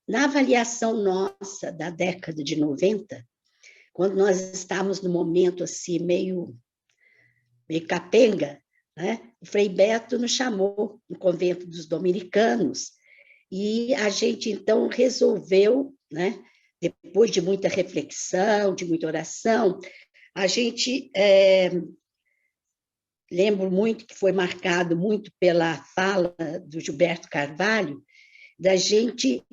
Na avaliação nossa da década de 90, quando nós estávamos no momento assim, meio capenga, né? O Frei Beto nos chamou no convento dos dominicanos e a gente, então, resolveu, né? Depois de muita reflexão, de muita oração, a gente, lembro muito que foi marcado muito pela fala do Gilberto Carvalho, da gente,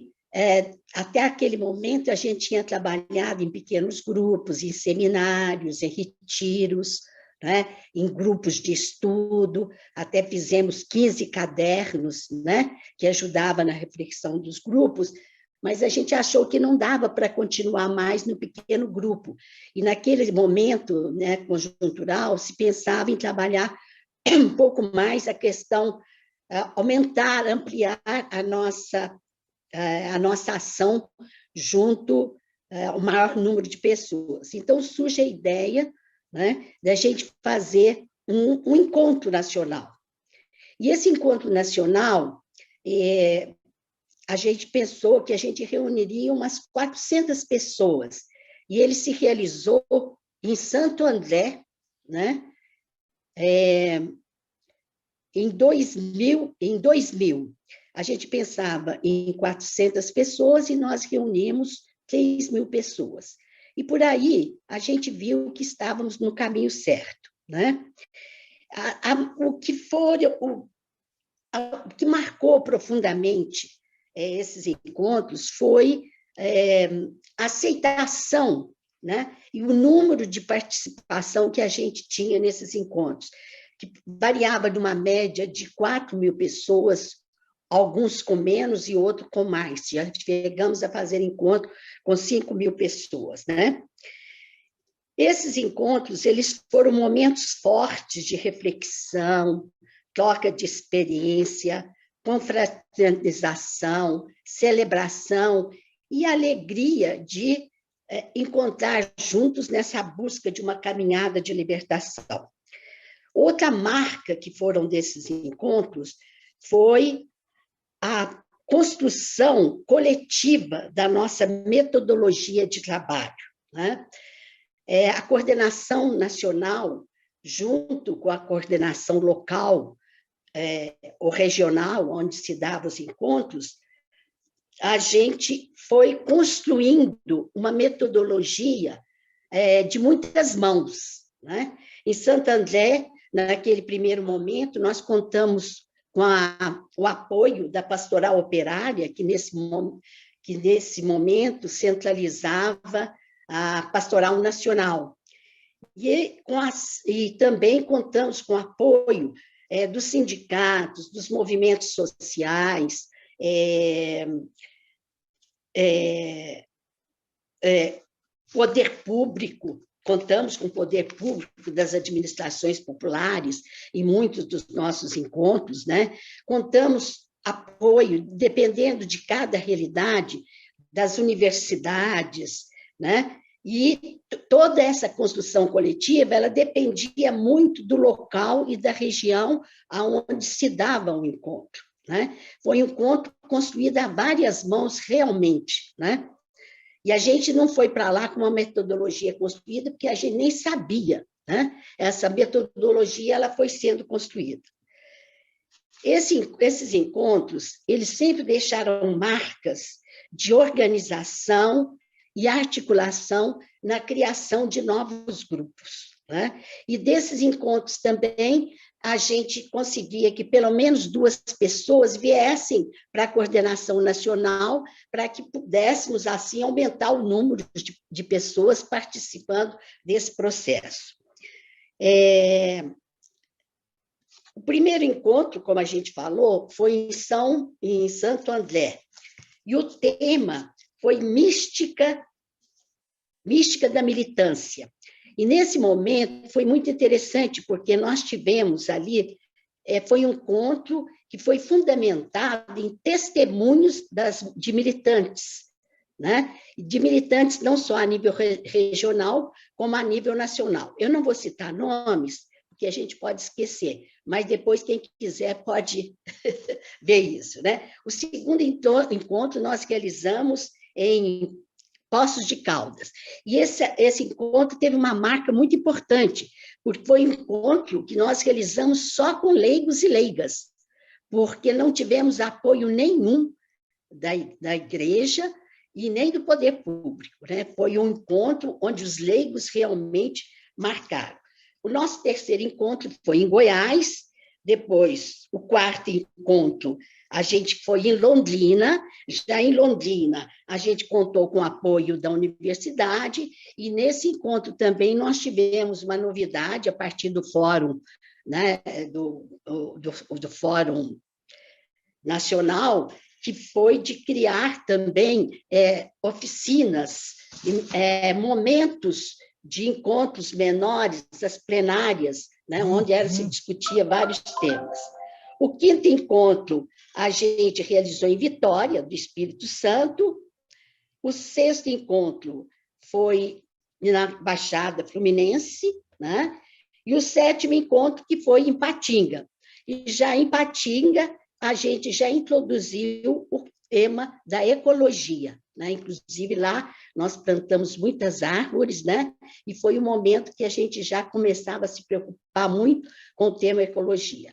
até aquele momento, a gente tinha trabalhado em pequenos grupos, em seminários, em retiros, né, em grupos de estudo, até fizemos 15 cadernos, né, que ajudavam na reflexão dos grupos, mas a gente achou que não dava para continuar mais no pequeno grupo. E naquele momento, né, conjuntural, se pensava em trabalhar um pouco mais a questão, aumentar, ampliar a nossa ação junto ao maior número de pessoas. Então, surge a ideia, né, da gente fazer um encontro nacional. E esse encontro nacional, a gente pensou que a gente reuniria umas 400 pessoas, e ele se realizou em Santo André, né? Em 2000, a gente pensava em 400 pessoas e nós reunimos 3.000 pessoas. E por aí a gente viu que estávamos no caminho certo, né? O que marcou profundamente esses encontros foi a aceitação, né? E o número de participação que a gente tinha nesses encontros, que variava de uma média de 4.000 pessoas, alguns com menos e outros com mais. Já chegamos a fazer encontro com 5.000 pessoas, né? Esses encontros, eles foram momentos fortes de reflexão, troca de experiência, confraternização, celebração e alegria de encontrar juntos nessa busca de uma caminhada de libertação. Outra marca que foram desses encontros foi a construção coletiva da nossa metodologia de trabalho, né? A coordenação nacional, junto com a coordenação local ou regional, onde se davam os encontros, a gente foi construindo uma metodologia de muitas mãos, né? Em Santo André, naquele primeiro momento, nós contamos com o apoio da Pastoral Operária, que nesse momento centralizava a Pastoral Nacional. E também contamos com o apoio dos sindicatos, dos movimentos sociais, poder público, contamos com o poder público das administrações populares em muitos dos nossos encontros, né? Contamos apoio, dependendo de cada realidade, das universidades, né? E toda essa construção coletiva, ela dependia muito do local e da região aonde se dava o encontro, né? Foi um encontro construído a várias mãos realmente, né? E a gente não foi para lá com uma metodologia construída, porque a gente nem sabia, né? Essa metodologia ela foi sendo construída. Esses encontros, eles sempre deixaram marcas de organização e articulação na criação de novos grupos, né? E desses encontros também, a gente conseguia que pelo menos 2 pessoas viessem para a coordenação nacional, para que pudéssemos, assim, aumentar o número de pessoas participando desse processo. O primeiro encontro, como a gente falou, foi em Santo André, e o tema foi mística da militância. E, nesse momento, foi muito interessante, porque nós tivemos ali, foi um encontro que foi fundamentado em testemunhos de militantes, né? De militantes não só a nível regional, como a nível nacional. Eu não vou citar nomes, porque a gente pode esquecer, mas depois, quem quiser, pode ver isso, né? O segundo encontro nós realizamos em Poços de Caldas. E esse encontro teve uma marca muito importante, porque foi um encontro que nós realizamos só com leigos e leigas, porque não tivemos apoio nenhum da igreja e nem do poder público, né? Foi um encontro onde os leigos realmente marcaram. O nosso terceiro encontro foi em Goiás, depois o quarto encontro a gente foi em Londrina. Já em Londrina, a gente contou com o apoio da universidade, e nesse encontro também nós tivemos uma novidade a partir do fórum, né, do Fórum Nacional, que foi de criar também oficinas, momentos de encontros menores, as plenárias, né, onde se discutia vários temas. O quinto encontro a gente realizou em Vitória, do Espírito Santo. O sexto encontro foi na Baixada Fluminense, né? E o sétimo encontro que foi em Patinga. E já em Patinga, a gente já introduziu o tema da ecologia, né? Inclusive, lá nós plantamos muitas árvores, né? E foi um momento que a gente já começava a se preocupar muito com o tema ecologia.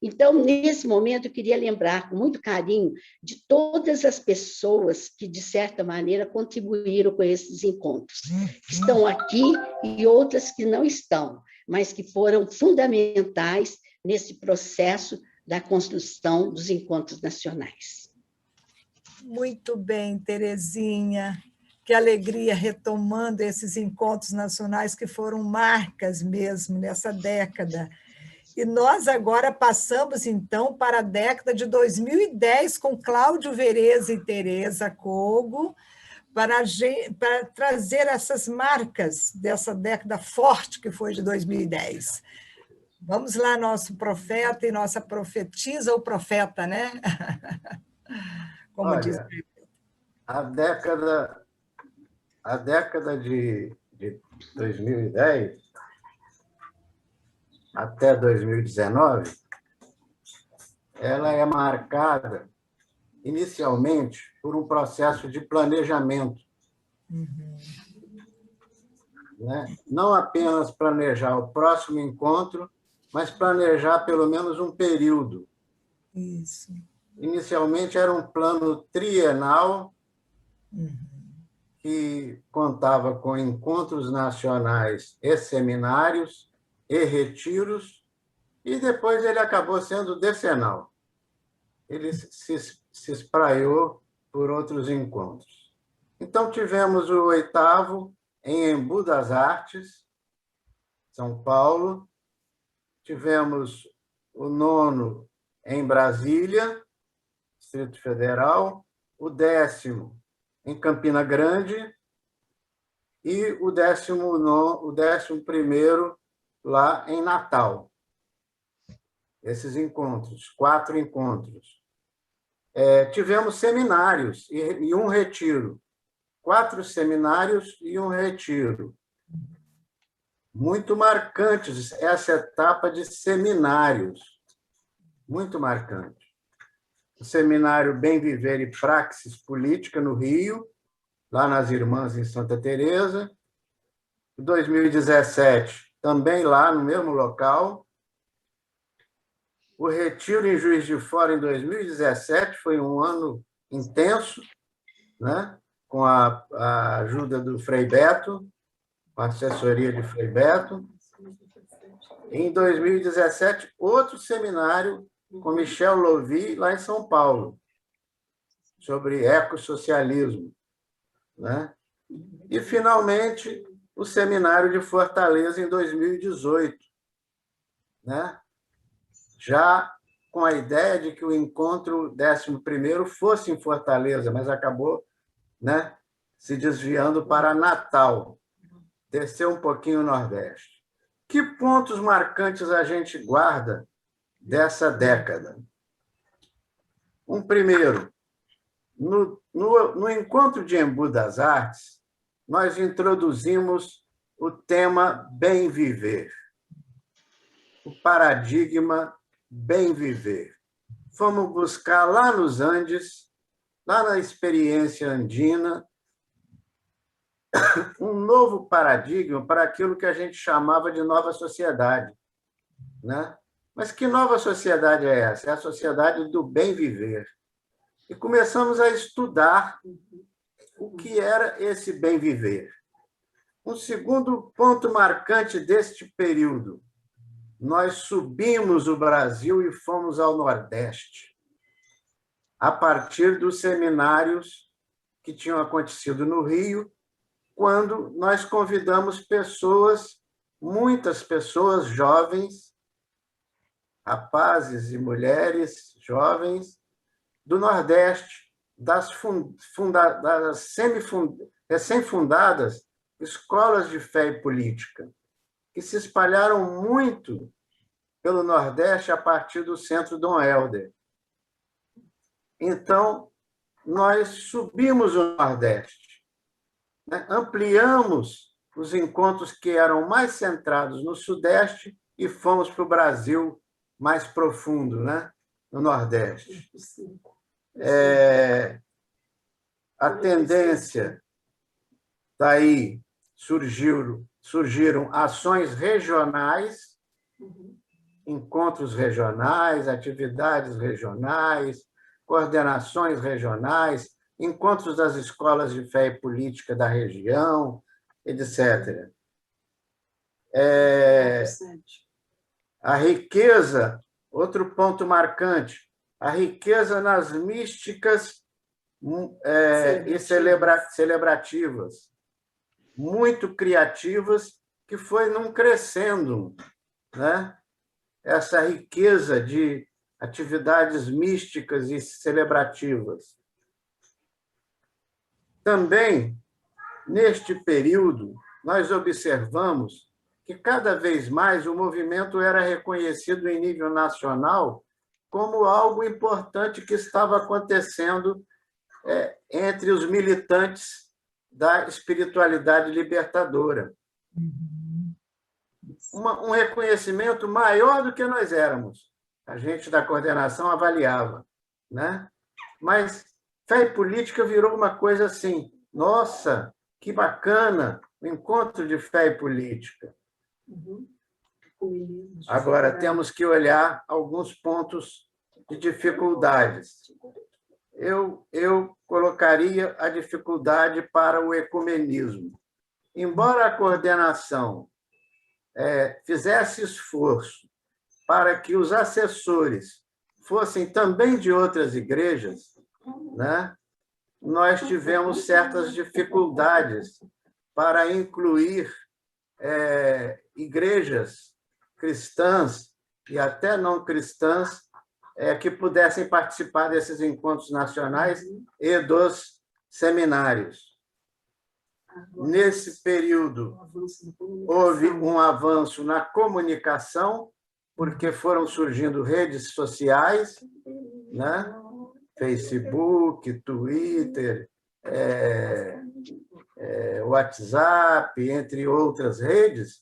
Então, nesse momento, eu queria lembrar com muito carinho de todas as pessoas que, de certa maneira, contribuíram com esses encontros, que estão aqui e outras que não estão, mas que foram fundamentais nesse processo da construção dos encontros nacionais. Muito bem, Terezinha. Que alegria retomando esses encontros nacionais que foram marcas mesmo nessa década. E nós agora passamos, então, para a década de 2010, com Cláudio Vereza e Tereza Cogo, para trazer essas marcas dessa década forte que foi de 2010. Vamos lá, nosso profeta e nossa profetisa, ou profeta, né? Como Olha, diz. a década de 2010 até 2019, ela é marcada, inicialmente, por um processo de planejamento. Né? Não apenas planejar o próximo encontro, mas planejar pelo menos um período. Isso. Inicialmente, era um plano trienal, que contava com encontros nacionais e seminários, e retiros, e depois ele acabou sendo decenal. Ele se espraiou por outros encontros. Então, tivemos o 8º em Embu das Artes, São Paulo. Tivemos o 9º em Brasília, Distrito Federal. O 10º em Campina Grande. E o 11º lá em Natal. Esses encontros, 4 encontros. Tivemos seminários e um retiro. 4 seminários e um retiro. Muito marcantes essa etapa de seminários. Muito marcante. O seminário Bem Viver e Praxis Política no Rio, lá nas Irmãs, em Santa Teresa. Em 2017, também lá no mesmo local. O retiro em Juiz de Fora, em 2017, foi um ano intenso, né? Com a ajuda do Frei Beto, com a assessoria de Frei Beto. Em 2017, outro seminário com Michel Louvi, lá em São Paulo, sobre ecossocialismo, né? E, finalmente, o seminário de Fortaleza, em 2018, né? Já com a ideia de que o encontro 11º fosse em Fortaleza, mas acabou, né, se desviando para Natal, desceu um pouquinho o Nordeste. Que pontos marcantes a gente guarda dessa década? Um primeiro, no encontro de Embu das Artes, nós introduzimos o tema Bem Viver, o paradigma Bem Viver. Fomos buscar lá nos Andes, lá na experiência andina, um novo paradigma para aquilo que a gente chamava de nova sociedade, né? Mas que nova sociedade é essa? É a sociedade do bem viver. E começamos a estudar o que era esse bem viver. Um segundo ponto marcante deste período: nós subimos o Brasil e fomos ao Nordeste, a partir dos seminários que tinham acontecido no Rio, quando nós convidamos pessoas, muitas pessoas jovens, rapazes e mulheres jovens, do Nordeste, das recém-fundadas escolas de fé e política, que se espalharam muito pelo Nordeste a partir do Centro Dom Helder. Então, nós subimos o Nordeste, né? Ampliamos os encontros que eram mais centrados no Sudeste e fomos para o Brasil mais profundo, né? No Nordeste. A tendência daí surgiram ações regionais, encontros regionais, atividades regionais, coordenações regionais, encontros das escolas de fé e política da região, etc. A riqueza, outro ponto marcante, a riqueza nas místicas e celebrativas, muito criativas, que foi num crescendo, né? Essa riqueza de atividades místicas e celebrativas. Também, neste período, nós observamos que cada vez mais o movimento era reconhecido em nível nacional como algo importante que estava acontecendo entre os militantes da espiritualidade libertadora. Um reconhecimento maior do que nós éramos. A gente da coordenação avaliava, né? Mas fé e política virou uma coisa assim: nossa, que bacana, o encontro de fé e política. Agora, temos que olhar alguns pontos de dificuldades. Eu colocaria a dificuldade para o ecumenismo. Embora a coordenação fizesse esforço para que os assessores fossem também de outras igrejas, né, nós tivemos certas dificuldades para incluir igrejas cristãs e até não cristãs que pudessem participar desses encontros nacionais e dos seminários. Nesse período, houve um avanço na comunicação, porque foram surgindo redes sociais, né? Facebook, Twitter, WhatsApp, entre outras redes,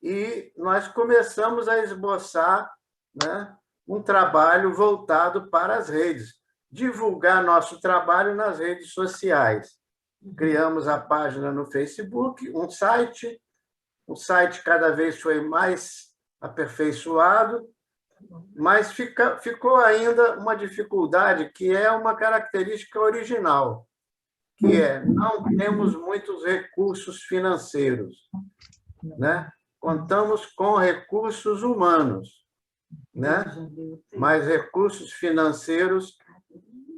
e nós começamos a esboçar, né, um trabalho voltado para as redes, divulgar nosso trabalho nas redes sociais. Criamos a página no Facebook, um site, o site cada vez foi mais aperfeiçoado, mas ficou ainda uma dificuldade, que é uma característica original, que não temos muitos recursos financeiros, né? Contamos com recursos humanos, né? Mas recursos financeiros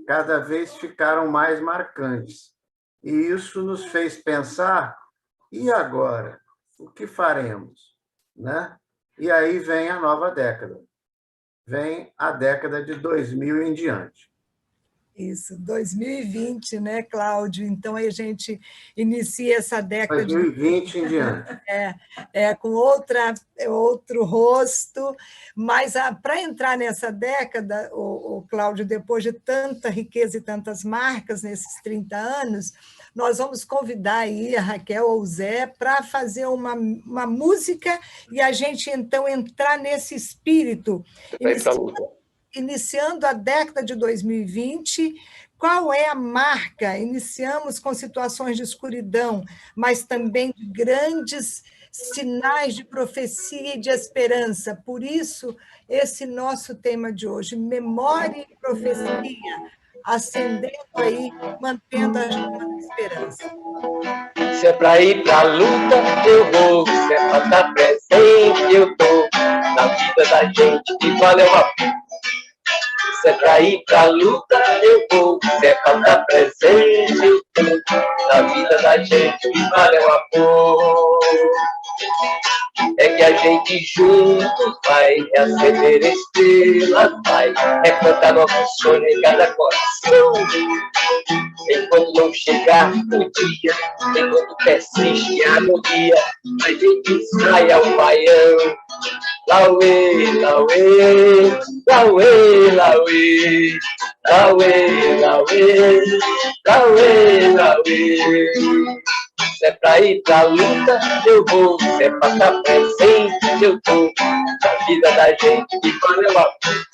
cada vez ficaram mais marcantes. E isso nos fez pensar, e agora? O que faremos? Né? E aí vem a nova década. Vem a década de 2000 em diante. Isso, 2020, né, Cláudio? Então, aí a gente inicia essa década 2020 em diante. Com outro rosto, mas para entrar nessa década, o Cláudio, depois de tanta riqueza e tantas marcas nesses 30 anos, nós vamos convidar aí a Raquel ou o Zé para fazer uma música e a gente, então, entrar nesse espírito. Iniciando a década de 2020, qual é a marca? Iniciamos com situações de escuridão, mas também de grandes sinais de profecia e de esperança. Por isso, esse nosso tema de hoje, memória e profecia, acendendo aí, mantendo a chama da esperança. Se é para ir para a luta, eu vou. Se é para estar presente, eu tô. Na vida da gente, que valeu a pena. Se é pra ir pra luta, eu vou. Se é pra estar presente, eu tô. Na vida da gente que valeu a pena. É que a gente junto vai acender estrelas, vai cantar nosso sonho em cada coração. Enquanto não chegar o dia, enquanto persiste a agonia, a gente sai ao baião. Lauê, lauê, lauê, lauê, lauê, lauê, lauê, lauê. Se é pra ir pra luta, eu vou. Se é pra estar presente, eu tô. Na vida da gente que valeu a pena.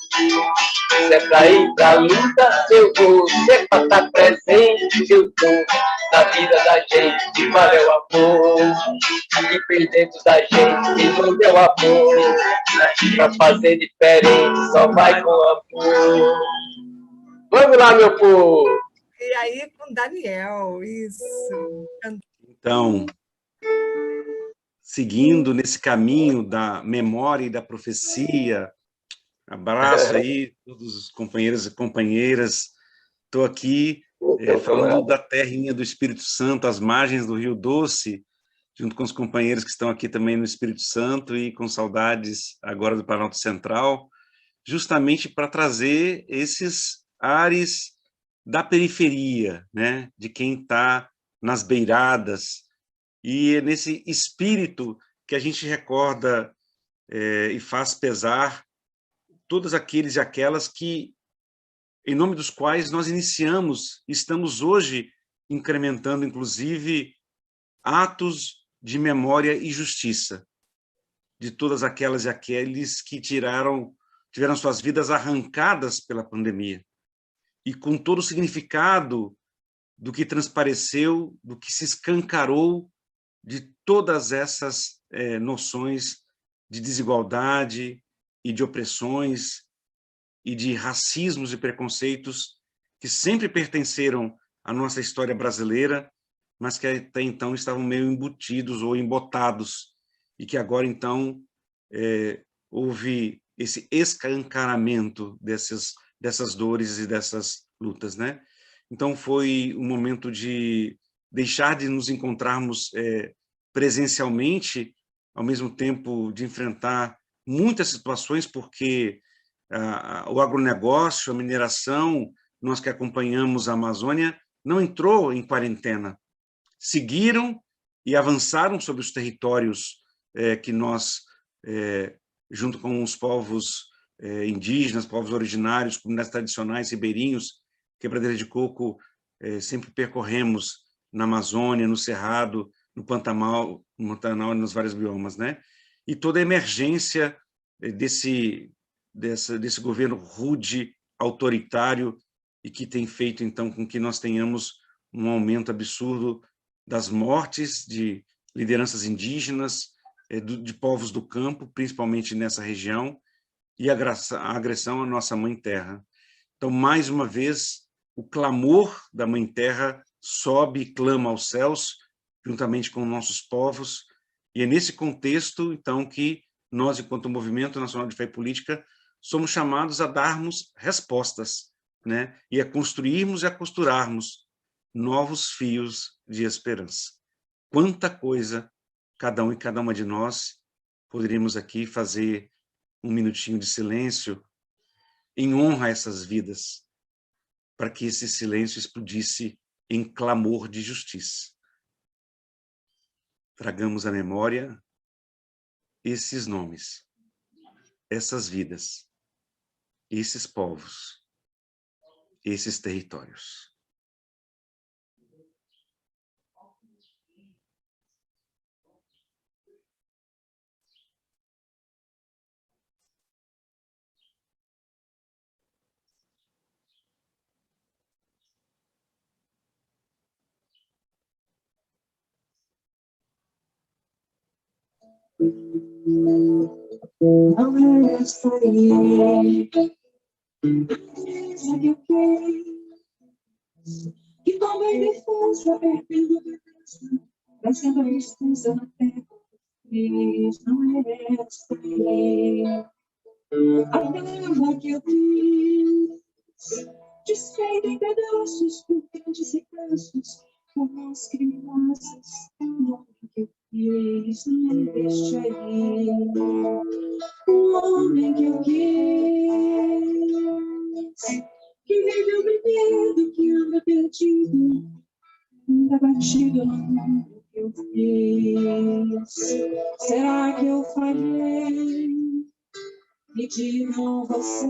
Se é pra ir pra luta, eu vou. Se é pra estar presente, eu tô. Na vida da gente que valeu a pena. E perdendo da gente que não deu amor. Pra fazer diferente, só vai com amor. Vamos lá, meu povo! E aí, com Daniel, isso. Então, seguindo nesse caminho da memória e da profecia, abraço aí todos os companheiros e companheiras. Estou aqui falando da terrinha do Espírito Santo, às margens do Rio Doce, junto com os companheiros que estão aqui também no Espírito Santo e com saudades agora do Planalto Central, justamente para trazer esses ares da periferia, né, de quem está nas beiradas, e é nesse espírito que a gente recorda e faz pesar todos aqueles e aquelas que, em nome dos quais nós iniciamos, estamos hoje incrementando, inclusive, atos de memória e justiça, de todas aquelas e aqueles que tiveram suas vidas arrancadas pela pandemia, e com todo o significado do que transpareceu, do que se escancarou, de todas essas noções de desigualdade e de opressões e de racismos e preconceitos que sempre pertenceram à nossa história brasileira, mas que até então estavam meio embutidos ou embotados, e que agora, então, houve esse escancaramento dessas dores e dessas lutas, né? Então, foi um momento de deixar de nos encontrarmos presencialmente, ao mesmo tempo de enfrentar muitas situações, porque o agronegócio, a mineração, nós que acompanhamos a Amazônia, não entrou em quarentena. Seguiram e avançaram sobre os territórios que nós, junto com os povos indígenas, povos originários, comunidades tradicionais, ribeirinhos, quebradeira de coco, sempre percorremos na Amazônia, no Cerrado, no Pantanal e nos vários biomas, né? E toda a emergência desse governo rude, autoritário, e que tem feito, então, com que nós tenhamos um aumento absurdo das mortes de lideranças indígenas, de povos do campo, principalmente nessa região, e a agressão à nossa Mãe Terra. Então, mais uma vez, o clamor da Mãe Terra sobe e clama aos céus, juntamente com nossos povos, e é nesse contexto, então, que nós, enquanto Movimento Nacional de Fé e Política, somos chamados a darmos respostas, né? E a construirmos e a costurarmos novos fios de esperança. Quanta coisa cada um e cada uma de nós poderíamos aqui fazer um minutinho de silêncio em honra a essas vidas, para que esse silêncio explodisse em clamor de justiça. Tragamos à memória esses nomes, essas vidas, esses povos, esses territórios. Não é essa aí que eu quero, que toma a defesa, perdendo a beleza, trazendo a tristeza na terra. Não é essa aí a terra que eu quis, desfeita em pedaços por grandes recursos, por mãos criminosas. Não que eu quis, não é este aí o homem que eu quis, que viveu bebendo, que anda perdido, anda batido no mundo que eu fiz. Será que eu falhei? Me digam vocês.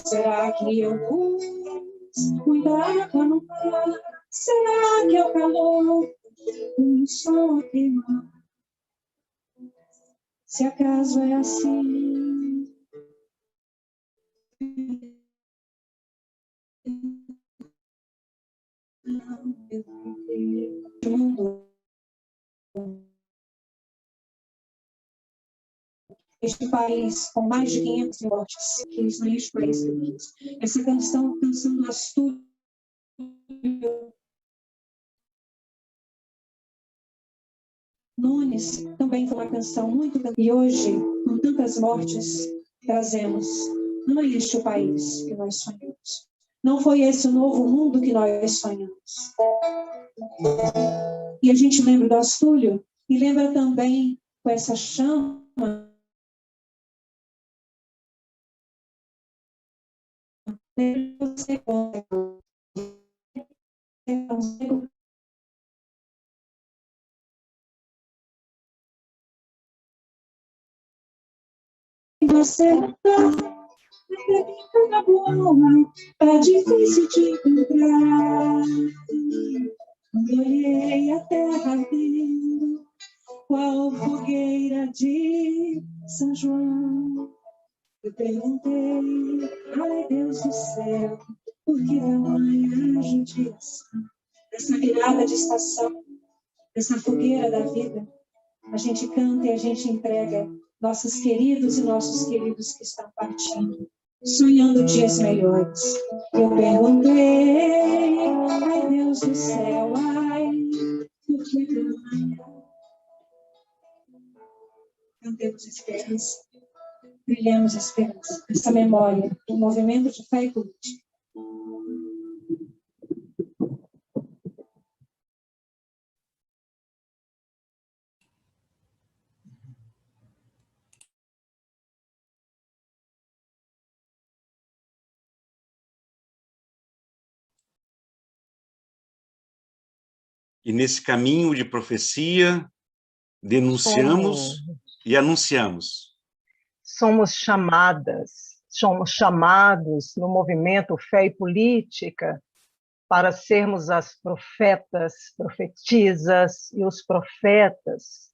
Será que eu pus muita água no mar? Será que eu calor um sol a queimar? Se acaso é assim, não, eu mundo. Este país com mais de 500 mortes, que isso não é isso. Essa canção do Astúrio Nunes também foi uma canção muito... E hoje, com tantas mortes, trazemos, não é este o país que nós sonhamos. Não foi esse o novo mundo que nós sonhamos. E a gente lembra do Astúrio e lembra também com essa chama você tá boa, tá difícil de encontrar. Quando olhei a terra ardendo, qual fogueira de São João, eu perguntei, ai Deus do céu, por que tamanha judiação? Nessa virada de estação, nessa fogueira da vida, a gente canta e a gente entrega nossos queridos e nossos queridos que estão partindo, sonhando dias melhores. Eu perguntei, ai Deus do céu, ai, por que tamanha? temos esperança. Brilhemos esperança, essa memória do movimento de fé e política. E nesse caminho de profecia, denunciamos e anunciamos. Somos chamados no movimento Fé e Política para sermos as profetas, profetisas e os profetas,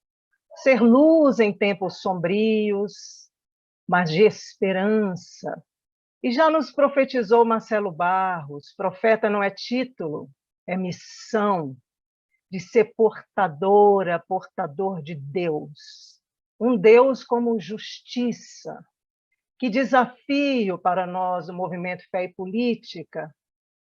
ser luz em tempos sombrios, mas de esperança. E já nos profetizou Marcelo Barros, profeta não é título, é missão, de ser portadora, portador de Deus. Um Deus como justiça. Que desafio para nós, o movimento Fé e Política,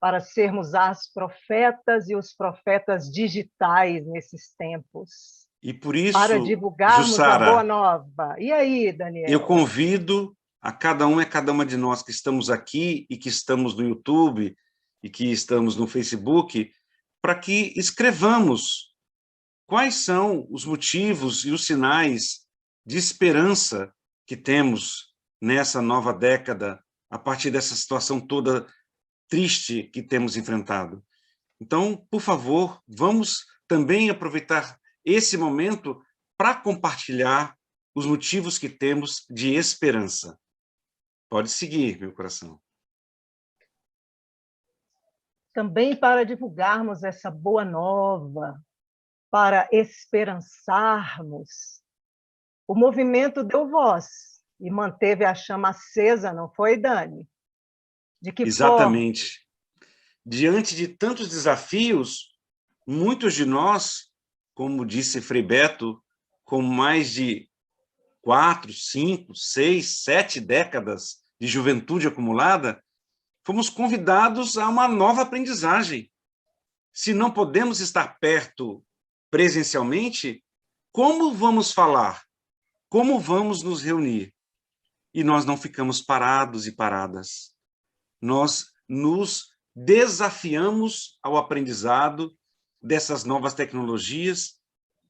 para sermos as profetas e os profetas digitais nesses tempos. E por isso, para divulgarmos Jussara, a boa nova. E aí, Daniel? Eu convido a cada um e cada uma de nós que estamos aqui e que estamos no YouTube e que estamos no Facebook, para que escrevamos quais são os motivos e os sinais de esperança que temos nessa nova década, a partir dessa situação toda triste que temos enfrentado. Então, por favor, vamos também aproveitar esse momento para compartilhar os motivos que temos de esperança. Pode seguir, meu coração. Também para divulgarmos essa boa nova, para esperançarmos. O movimento deu voz e manteve a chama acesa, não foi, Dani? De que Exatamente. forma? Diante de tantos desafios, muitos de nós, como disse Frei Beto, com mais de 4, 5, 6, 7 décadas de juventude acumulada, fomos convidados a uma nova aprendizagem. Se não podemos estar perto presencialmente, como vamos falar? Como vamos nos reunir? E nós não ficamos parados e paradas. Nós nos desafiamos ao aprendizado dessas novas tecnologias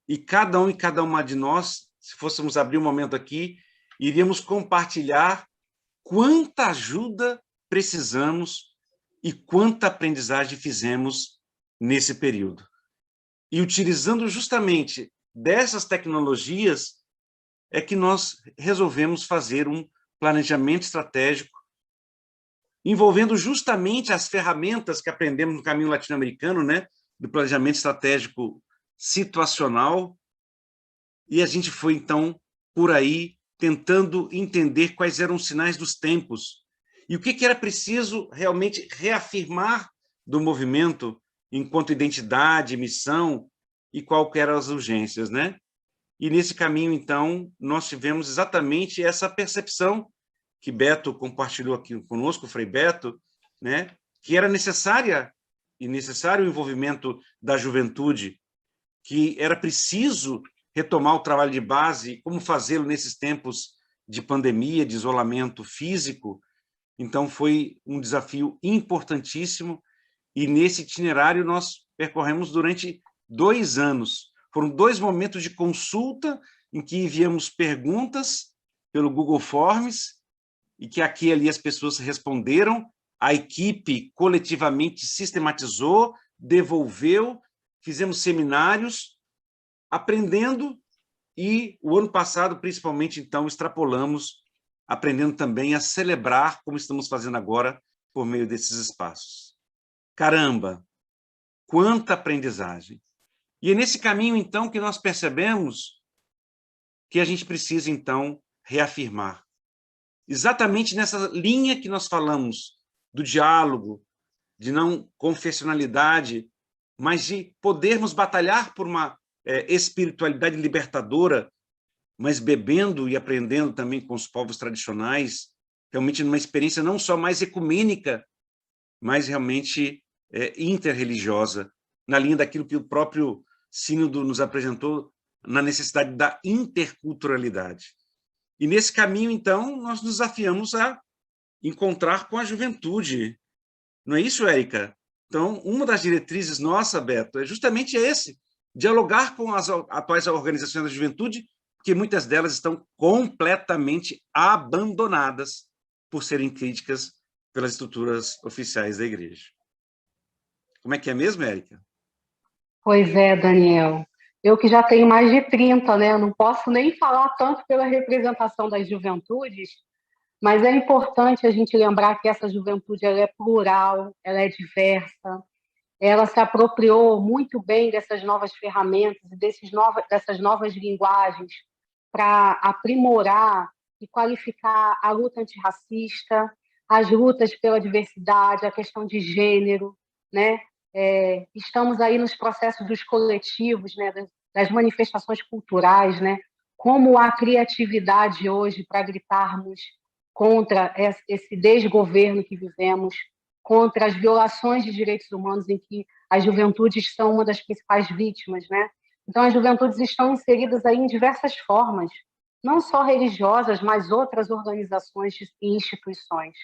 e cada um e cada uma de nós, se fôssemos abrir um momento aqui, iríamos compartilhar quanta ajuda precisamos e quanta aprendizagem fizemos nesse período. E utilizando justamente dessas tecnologias é que nós resolvemos fazer um planejamento estratégico envolvendo justamente as ferramentas que aprendemos no caminho latino-americano, né, do planejamento estratégico situacional, e a gente foi, então, por aí, tentando entender quais eram os sinais dos tempos, e o que era preciso realmente reafirmar do movimento enquanto identidade, missão, e quais eram as urgências, né? E nesse caminho, então, nós tivemos exatamente essa percepção que Beto compartilhou aqui conosco, o Frei Beto, né? Que era necessário o envolvimento da juventude, que era preciso retomar o trabalho de base, como fazê-lo nesses tempos de pandemia, de isolamento físico. Então, foi um desafio importantíssimo, e nesse itinerário nós percorremos durante 2 anos. Foram 2 momentos de consulta em que enviamos perguntas pelo Google Forms, e que aqui e ali as pessoas responderam, a equipe coletivamente sistematizou, devolveu, fizemos seminários, aprendendo, e o ano passado, principalmente, então, extrapolamos, aprendendo também a celebrar, como estamos fazendo agora, por meio desses espaços. Caramba, quanta aprendizagem! E é nesse caminho, então, que nós percebemos que a gente precisa, então, reafirmar. Exatamente nessa linha que nós falamos, do diálogo, de não confessionalidade, mas de podermos batalhar por uma espiritualidade libertadora, mas bebendo e aprendendo também com os povos tradicionais, realmente numa experiência não só mais ecumênica, mas realmente interreligiosa, na linha daquilo que o próprio Sínodo nos apresentou, na necessidade da interculturalidade. E nesse caminho, então, nós nos desafiamos a encontrar com a juventude. Não é isso, Érica? Então, uma das diretrizes nossa, Beto, é justamente esse, dialogar com as atuais organizações da juventude, porque muitas delas estão completamente abandonadas por serem críticas pelas estruturas oficiais da igreja. Como é que é mesmo, Érica? Pois é, Daniel. Eu que já tenho mais de 30, né? Não posso nem falar tanto pela representação das juventudes, mas é importante a gente lembrar que essa juventude ela é plural, ela é diversa, ela se apropriou muito bem dessas novas ferramentas, dessas novas linguagens para aprimorar e qualificar a luta antirracista, as lutas pela diversidade, a questão de gênero, né? Estamos aí nos processos dos coletivos, né? Das manifestações culturais, né? Como a criatividade hoje para gritarmos contra esse desgoverno que vivemos, contra as violações de direitos humanos em que as juventudes são uma das principais vítimas, né? Então, as juventudes estão inseridas aí em diversas formas, não só religiosas, mas outras organizações e instituições.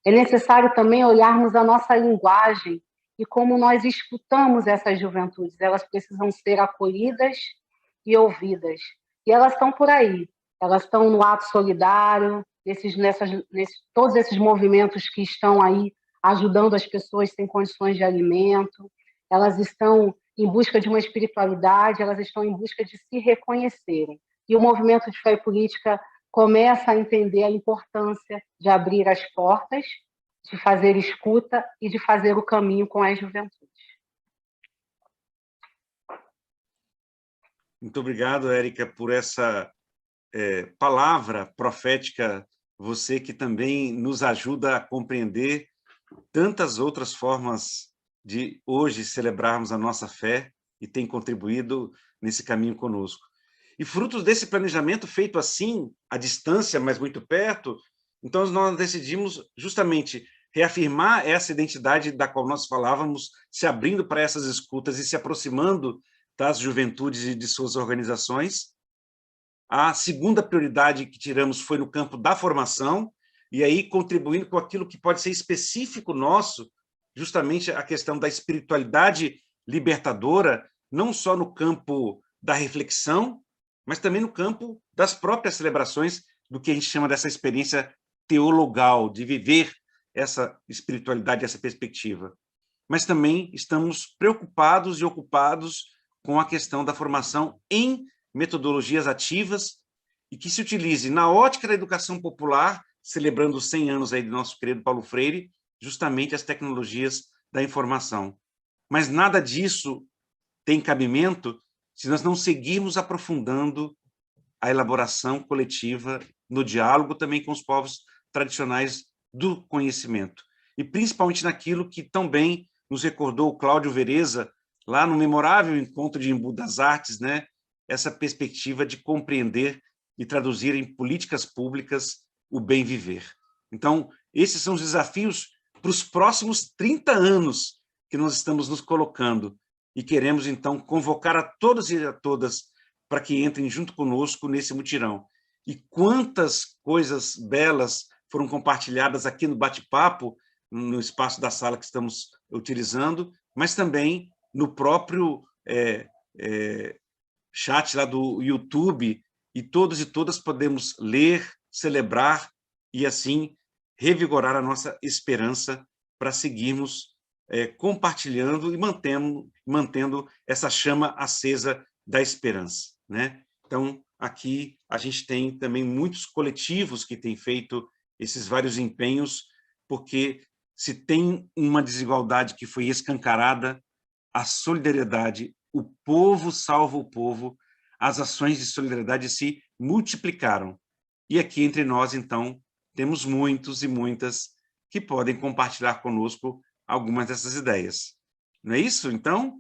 É necessário também olharmos a nossa linguagem e como nós escutamos essas juventudes. Elas precisam ser acolhidas e ouvidas. E elas estão por aí. Elas estão no ato solidário, todos esses movimentos que estão aí ajudando as pessoas sem condições de alimento. Elas estão em busca de uma espiritualidade, elas estão em busca de se reconhecerem. E o movimento de fé e política começa a entender a importância de abrir as portas, de fazer escuta e de fazer o caminho com as juventudes. Muito obrigado, Érica, por essa palavra profética, você que também nos ajuda a compreender tantas outras formas de hoje celebrarmos a nossa fé e tem contribuído nesse caminho conosco. E frutos desse planejamento feito assim, à distância, mas muito perto, então nós decidimos justamente reafirmar essa identidade da qual nós falávamos, se abrindo para essas escutas e se aproximando das juventudes e de suas organizações. A segunda prioridade que tiramos foi no campo da formação, e aí contribuindo com aquilo que pode ser específico nosso, justamente a questão da espiritualidade libertadora, não só no campo da reflexão, mas também no campo das próprias celebrações, do que a gente chama dessa experiência teologal, de viver essa espiritualidade, essa perspectiva. Mas também estamos preocupados e ocupados com a questão da formação em metodologias ativas e que se utilize na ótica da educação popular, celebrando os 100 anos aí do nosso querido Paulo Freire, justamente as tecnologias da informação. Mas nada disso tem cabimento se nós não seguirmos aprofundando a elaboração coletiva no diálogo também com os povos tradicionais do conhecimento. E principalmente naquilo que tão bem nos recordou o Cláudio Vereza, lá no memorável encontro de Embu das Artes, né? Essa perspectiva de compreender e traduzir em políticas públicas o bem viver. Então, esses são os desafios para os próximos 30 anos que nós estamos nos colocando e queremos, então, convocar a todos e a todas para que entrem junto conosco nesse mutirão. E quantas coisas belas foram compartilhadas aqui no bate-papo, no espaço da sala que estamos utilizando, mas também no próprio chat lá do YouTube, e todos e todas podemos ler, celebrar e, assim, revigorar a nossa esperança para seguirmos compartilhando e mantendo essa chama acesa da esperança, né? Então, aqui a gente tem também muitos coletivos que têm feito esses vários empenhos, porque se tem uma desigualdade que foi escancarada, a solidariedade, o povo salva o povo, as ações de solidariedade se multiplicaram. E aqui entre nós, então, temos muitos e muitas que podem compartilhar conosco algumas dessas ideias. Não é isso? Então,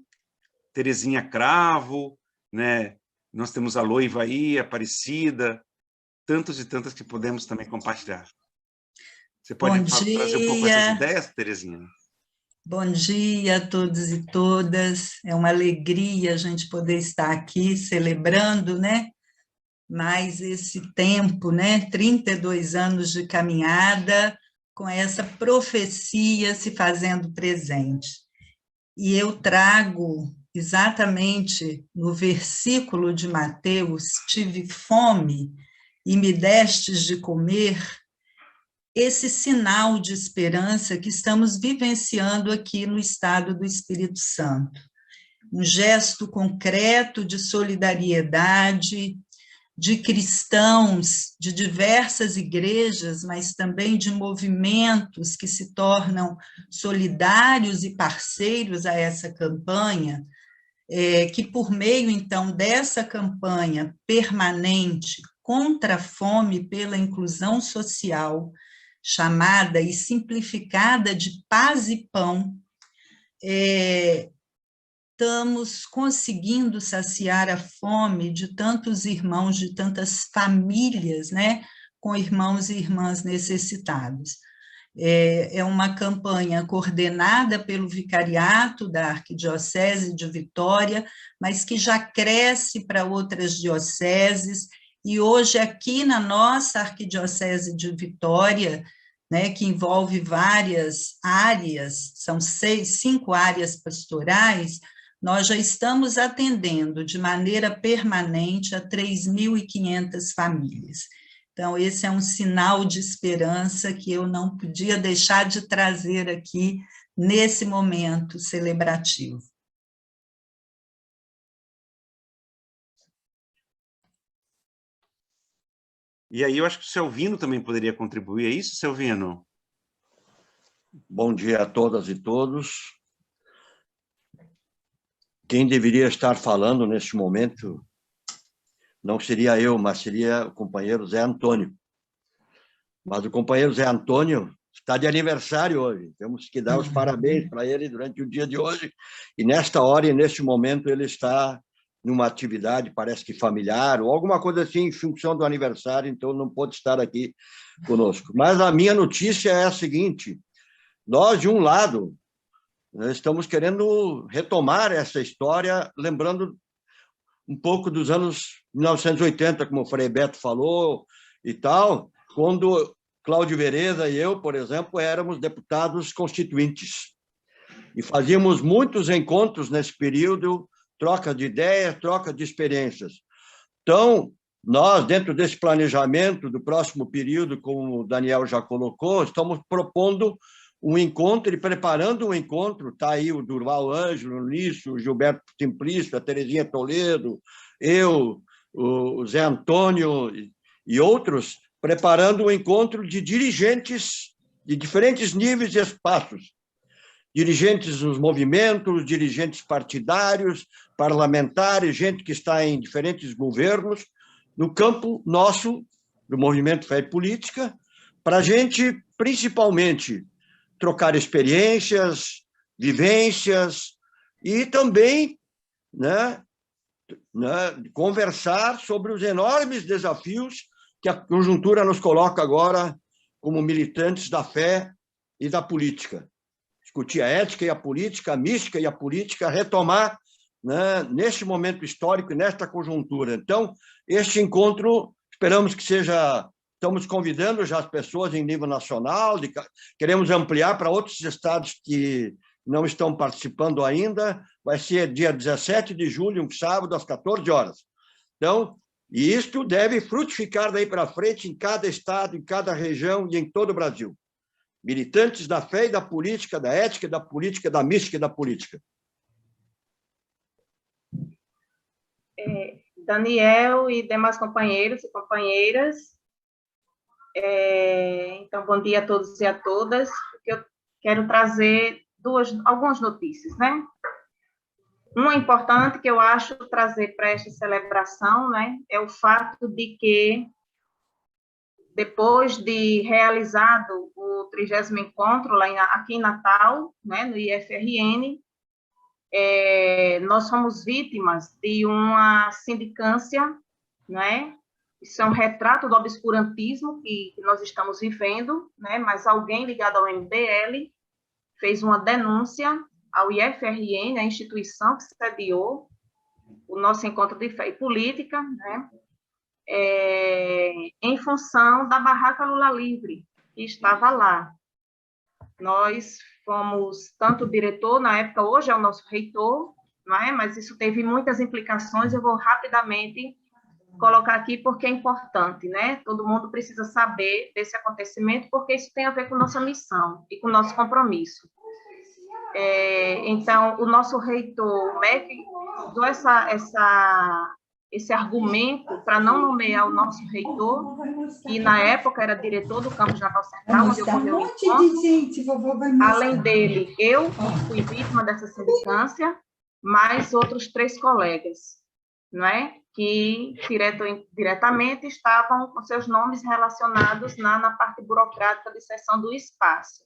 Terezinha Cravo, né? Nós temos a Loiva aí, Aparecida, tantos e tantas que podemos também compartilhar. Você pode trazer um pouco essas ideias, Terezinha? Bom dia a todos e todas. É uma alegria a gente poder estar aqui celebrando, né? Mais esse tempo, né? 32 anos de caminhada, com essa profecia se fazendo presente. E eu trago exatamente no versículo de Mateus: tive fome e me destes de comer, esse sinal de esperança que estamos vivenciando aqui no estado do Espírito Santo. Um gesto concreto de solidariedade, de cristãos de diversas igrejas, mas também de movimentos que se tornam solidários e parceiros a essa campanha, que por meio, então, dessa campanha permanente contra a fome pela inclusão social, chamada e simplificada de Paz e Pão, estamos conseguindo saciar a fome de tantos irmãos, de tantas famílias, né, com irmãos e irmãs necessitados. É uma campanha coordenada pelo Vicariato da Arquidiocese de Vitória, mas que já cresce para outras dioceses, e hoje aqui na nossa Arquidiocese de Vitória, né, que envolve várias áreas, são 5 áreas pastorais, nós já estamos atendendo de maneira permanente a 3.500 famílias. Então, esse é um sinal de esperança que eu não podia deixar de trazer aqui nesse momento celebrativo. E aí eu acho que o Selvino também poderia contribuir. É isso, Selvino? Bom dia a todas e todos. Quem deveria estar falando neste momento não seria eu, mas seria o companheiro Zé Antônio. Mas o companheiro Zé Antônio está de aniversário hoje. Temos que dar os parabéns para ele durante o dia de hoje. E nesta hora e neste momento ele está numa atividade, parece que familiar, ou alguma coisa assim, em função do aniversário, então não pôde estar aqui conosco. Mas a minha notícia é a seguinte: nós, de um lado, estamos querendo retomar essa história, lembrando um pouco dos anos 1980, como o Frei Beto falou e tal, quando Cláudio Vereza e eu, por exemplo, éramos deputados constituintes. E fazíamos muitos encontros nesse período, troca de ideias, troca de experiências. Então, nós, dentro desse planejamento do próximo período, como o Daniel já colocou, estamos propondo um encontro e preparando um encontro. Está aí o Durval Ângelo, o Nício, o Gilberto Simplício, a Terezinha Toledo, eu, o Zé Antônio e outros, preparando um encontro de dirigentes de diferentes níveis e espaços. Dirigentes dos movimentos, dirigentes partidários, parlamentares, gente que está em diferentes governos, no campo nosso, do movimento Fé e Política, para a gente, principalmente, trocar experiências, vivências e também conversar sobre os enormes desafios que a conjuntura nos coloca agora como militantes da fé e da política. Discutir a ética e a política, a mística e a política, retomar, neste momento histórico e nesta conjuntura. Então, este encontro, esperamos que seja... Estamos convidando já as pessoas em nível nacional, queremos ampliar para outros estados que não estão participando ainda. Vai ser dia 17 de julho, um sábado, às 14 horas. Então, e isto deve frutificar daí para frente em cada estado, em cada região e em todo o Brasil. Militantes da fé e da política, da ética, da política, da mística e da política. Daniel e demais companheiros e companheiras, então, bom dia a todos e a todas. Eu quero trazer algumas notícias, né? Uma importante que eu acho trazer para esta celebração, né, é o fato de que, depois de realizado o 30º encontro aqui em Natal, né, no IFRN, nós fomos vítimas de uma sindicância, né? Isso é um retrato do obscurantismo que nós estamos vivendo, né? Mas alguém ligado ao MBL fez uma denúncia ao IFRN, a instituição que sediou o nosso encontro de fé e política, né, em função da barraca Lula Livre, que estava lá. Nós fomos, tanto o diretor, na época, hoje é o nosso reitor, não é? Mas isso teve muitas implicações, eu vou rapidamente colocar aqui porque é importante, né? Todo mundo precisa saber desse acontecimento, porque isso tem a ver com nossa missão e com nosso compromisso. Então, o nosso reitor, o MEC, usou esse argumento para não nomear o nosso reitor, que na época era diretor do campus Natal Central, onde ocorreu o encontro. Além dele, eu fui vítima dessa sindicância, mais outros 3 colegas, não é? Que diretamente estavam com seus nomes relacionados na parte burocrática de cessão do espaço.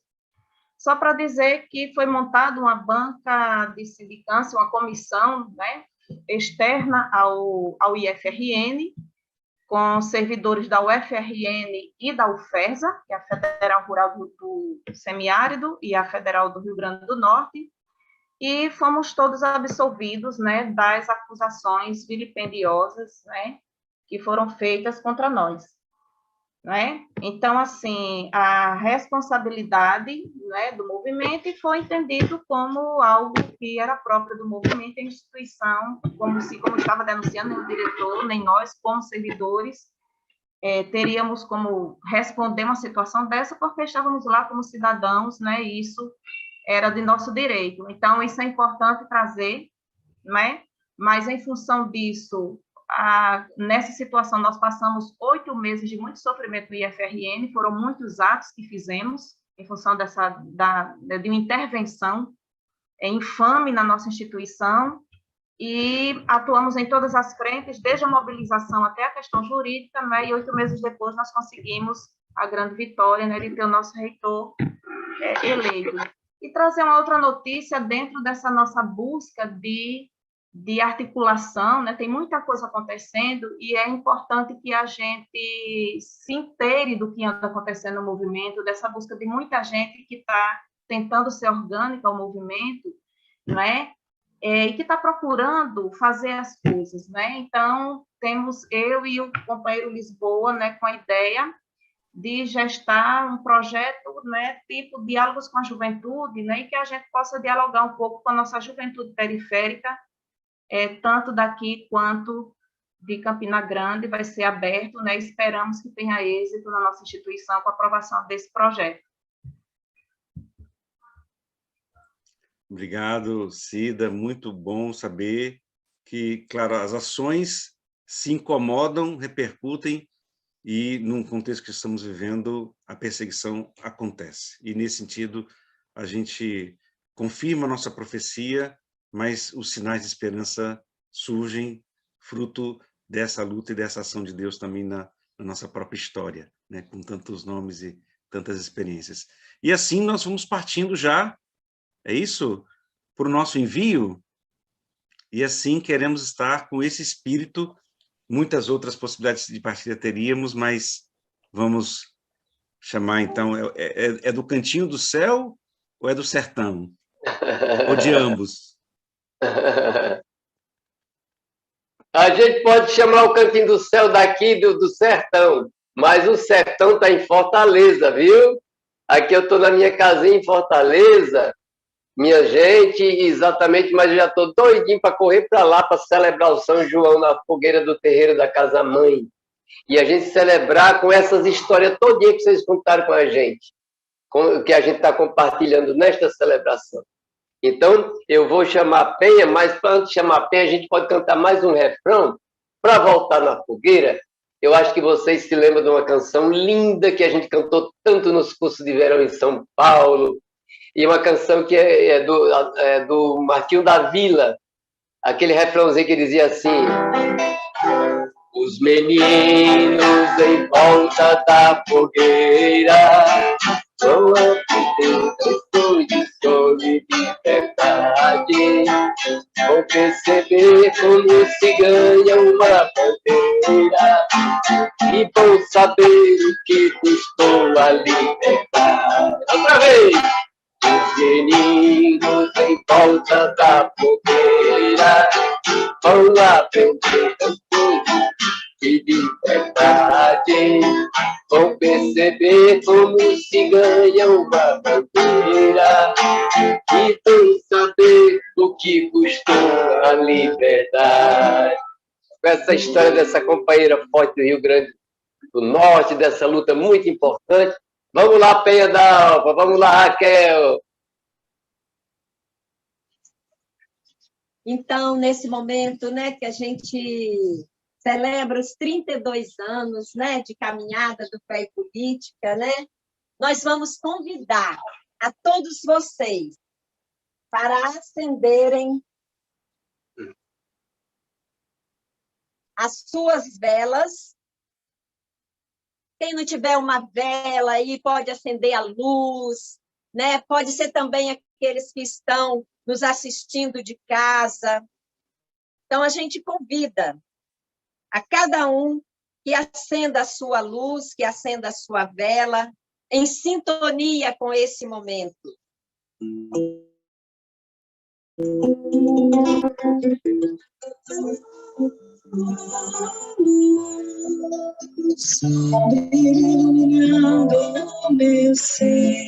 Só para dizer que foi montada uma banca de sindicância, uma comissão, né, externa ao IFRN, com servidores da UFRN e da UFERSA, que é a Federal Rural do Semiárido e a Federal do Rio Grande do Norte, e fomos todos absolvidos, né, das acusações vilipendiosas, né, que foram feitas contra nós. Né? Então, assim, a responsabilidade, né, do movimento foi entendido como algo que era próprio do movimento e instituição, como estava denunciando, nem o diretor, nem nós, como servidores, teríamos como responder uma situação dessa, porque estávamos lá como cidadãos, né, e isso era de nosso direito. Então, isso é importante trazer, né? Mas, em função disso, nessa situação, nós passamos 8 meses de muito sofrimento no IFRN, foram muitos atos que fizemos em função de uma intervenção infame na nossa instituição, e atuamos em todas as frentes, desde a mobilização até a questão jurídica, né, e 8 meses depois nós conseguimos a grande vitória, né, de ter o nosso reitor eleito. E trazer uma outra notícia dentro dessa nossa busca de articulação, né? Tem muita coisa acontecendo e é importante que a gente se inteire do que anda acontecendo no movimento, dessa busca de muita gente que está tentando ser orgânica ao movimento, não é? E que está procurando fazer as coisas, né? Então, temos eu e o companheiro Lisboa, né, com a ideia de gestar um projeto, né, tipo diálogos com a juventude, né, e que a gente possa dialogar um pouco com a nossa juventude periférica, tanto daqui quanto de Campina Grande, vai ser aberto, né, esperamos que tenha êxito na nossa instituição com a aprovação desse projeto. Obrigado, Cida, muito bom saber que, claro, as ações se incomodam, repercutem, e, num contexto que estamos vivendo, a perseguição acontece. E, nesse sentido, a gente confirma a nossa profecia, mas os sinais de esperança surgem fruto dessa luta e dessa ação de Deus também na nossa própria história, né? Com tantos nomes e tantas experiências. E assim nós vamos partindo já, é isso? Para o nosso envio, e assim queremos estar com esse espírito. Muitas outras possibilidades de partilha teríamos, mas vamos chamar, então, é do cantinho do céu ou é do sertão? Ou de ambos? A gente pode chamar o cantinho do céu daqui do sertão, mas o sertão está em Fortaleza, viu? Aqui eu estou na minha casinha em Fortaleza, minha gente, exatamente, mas eu já estou doidinho para correr para lá para celebrar o São João na fogueira do terreiro da Casa Mãe. E a gente celebrar com essas histórias todinhas que vocês contaram com a gente, que a gente está compartilhando nesta celebração. Então, eu vou chamar a Penha, mas antes de chamar a Penha, a gente pode cantar mais um refrão para voltar na fogueira. Eu acho que vocês se lembram de uma canção linda que a gente cantou tanto nos cursos de verão em São Paulo, e uma canção que é do Martinho da Vila, aquele refrãozinho que dizia assim: os meninos em volta da fogueira são a de sol e liberdade, vão perceber como se ganha uma bandeira e vão saber o que custou a liberdade. Outra vez! Os meninos em volta da fogueira vão aprender um pouco de liberdade, vão perceber como se ganha uma bandeira e vão saber o que custou a liberdade. Com essa história dessa companheira forte do Rio Grande do Norte, dessa luta muito importante. Vamos lá, Penha da Alva, vamos lá, Raquel. Então, nesse momento, né, que a gente celebra os 32 anos, né, de caminhada do Fé e Política, né, nós vamos convidar a todos vocês para acenderem as suas velas. Quem não tiver uma vela aí, pode acender a luz, né? Pode ser também aqueles que estão nos assistindo de casa. Então, a gente convida a cada um que acenda a sua luz, que acenda a sua vela, em sintonia com esse momento. Iluminando o meu ser,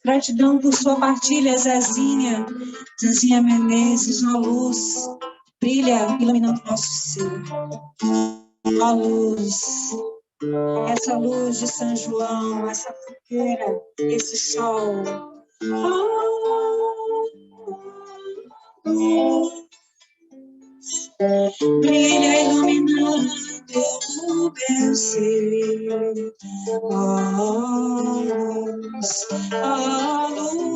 gratidão por sua partilha, Zezinha. Zezinha Menezes, uma luz brilha, iluminando nosso ser. A luz, essa luz de São João, essa fogueira, esse sol. Brilha iluminando o meu ser. A luz,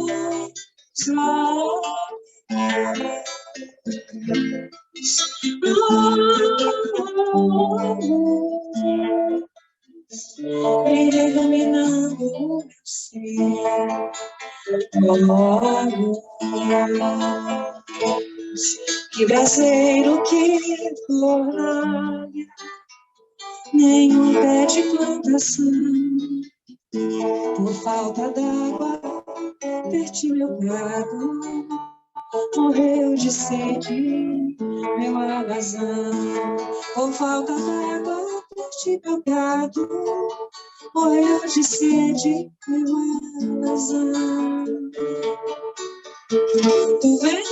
brilha iluminando o meu ser. Que braseiro, que glória, nenhum pé de plantação. Por falta d'água, perdi meu gado, morreu de sede meu alazão. Por falta d'água, perdi meu gado, morreu de sede meu alazão. Tu vens,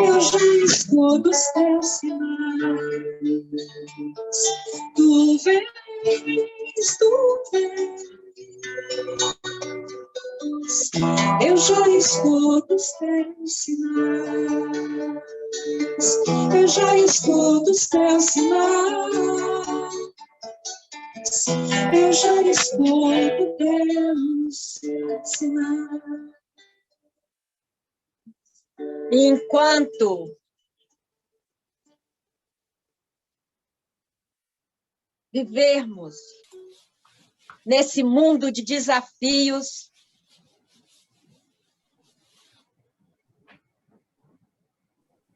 eu já escuto os teus sinais. Tu vens, eu já escuto os teus sinais. Eu já escuto os teus sinais. Eu já escuto teus sinais. Enquanto vivermos nesse mundo de desafios,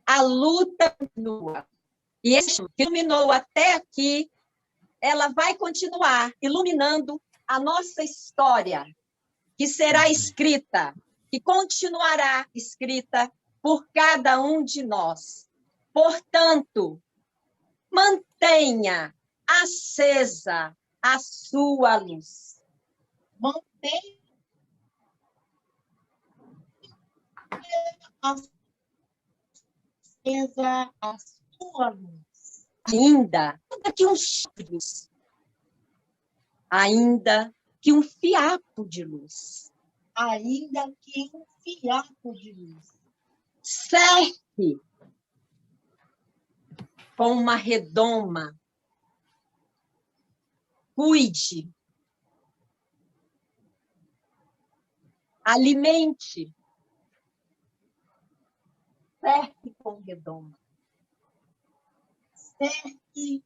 a luta continua. E esse que iluminou até aqui, ela vai continuar iluminando a nossa história, que será escrita, que continuará escrita por cada um de nós. Portanto, mantenha acesa a sua luz. Mantenha acesa a sua luz. Ainda que um choque de luz, ainda que um fiapo de luz, ainda que um fiapo de luz. Cerque com uma redoma, cuide, alimente, cerque com redoma. Cerque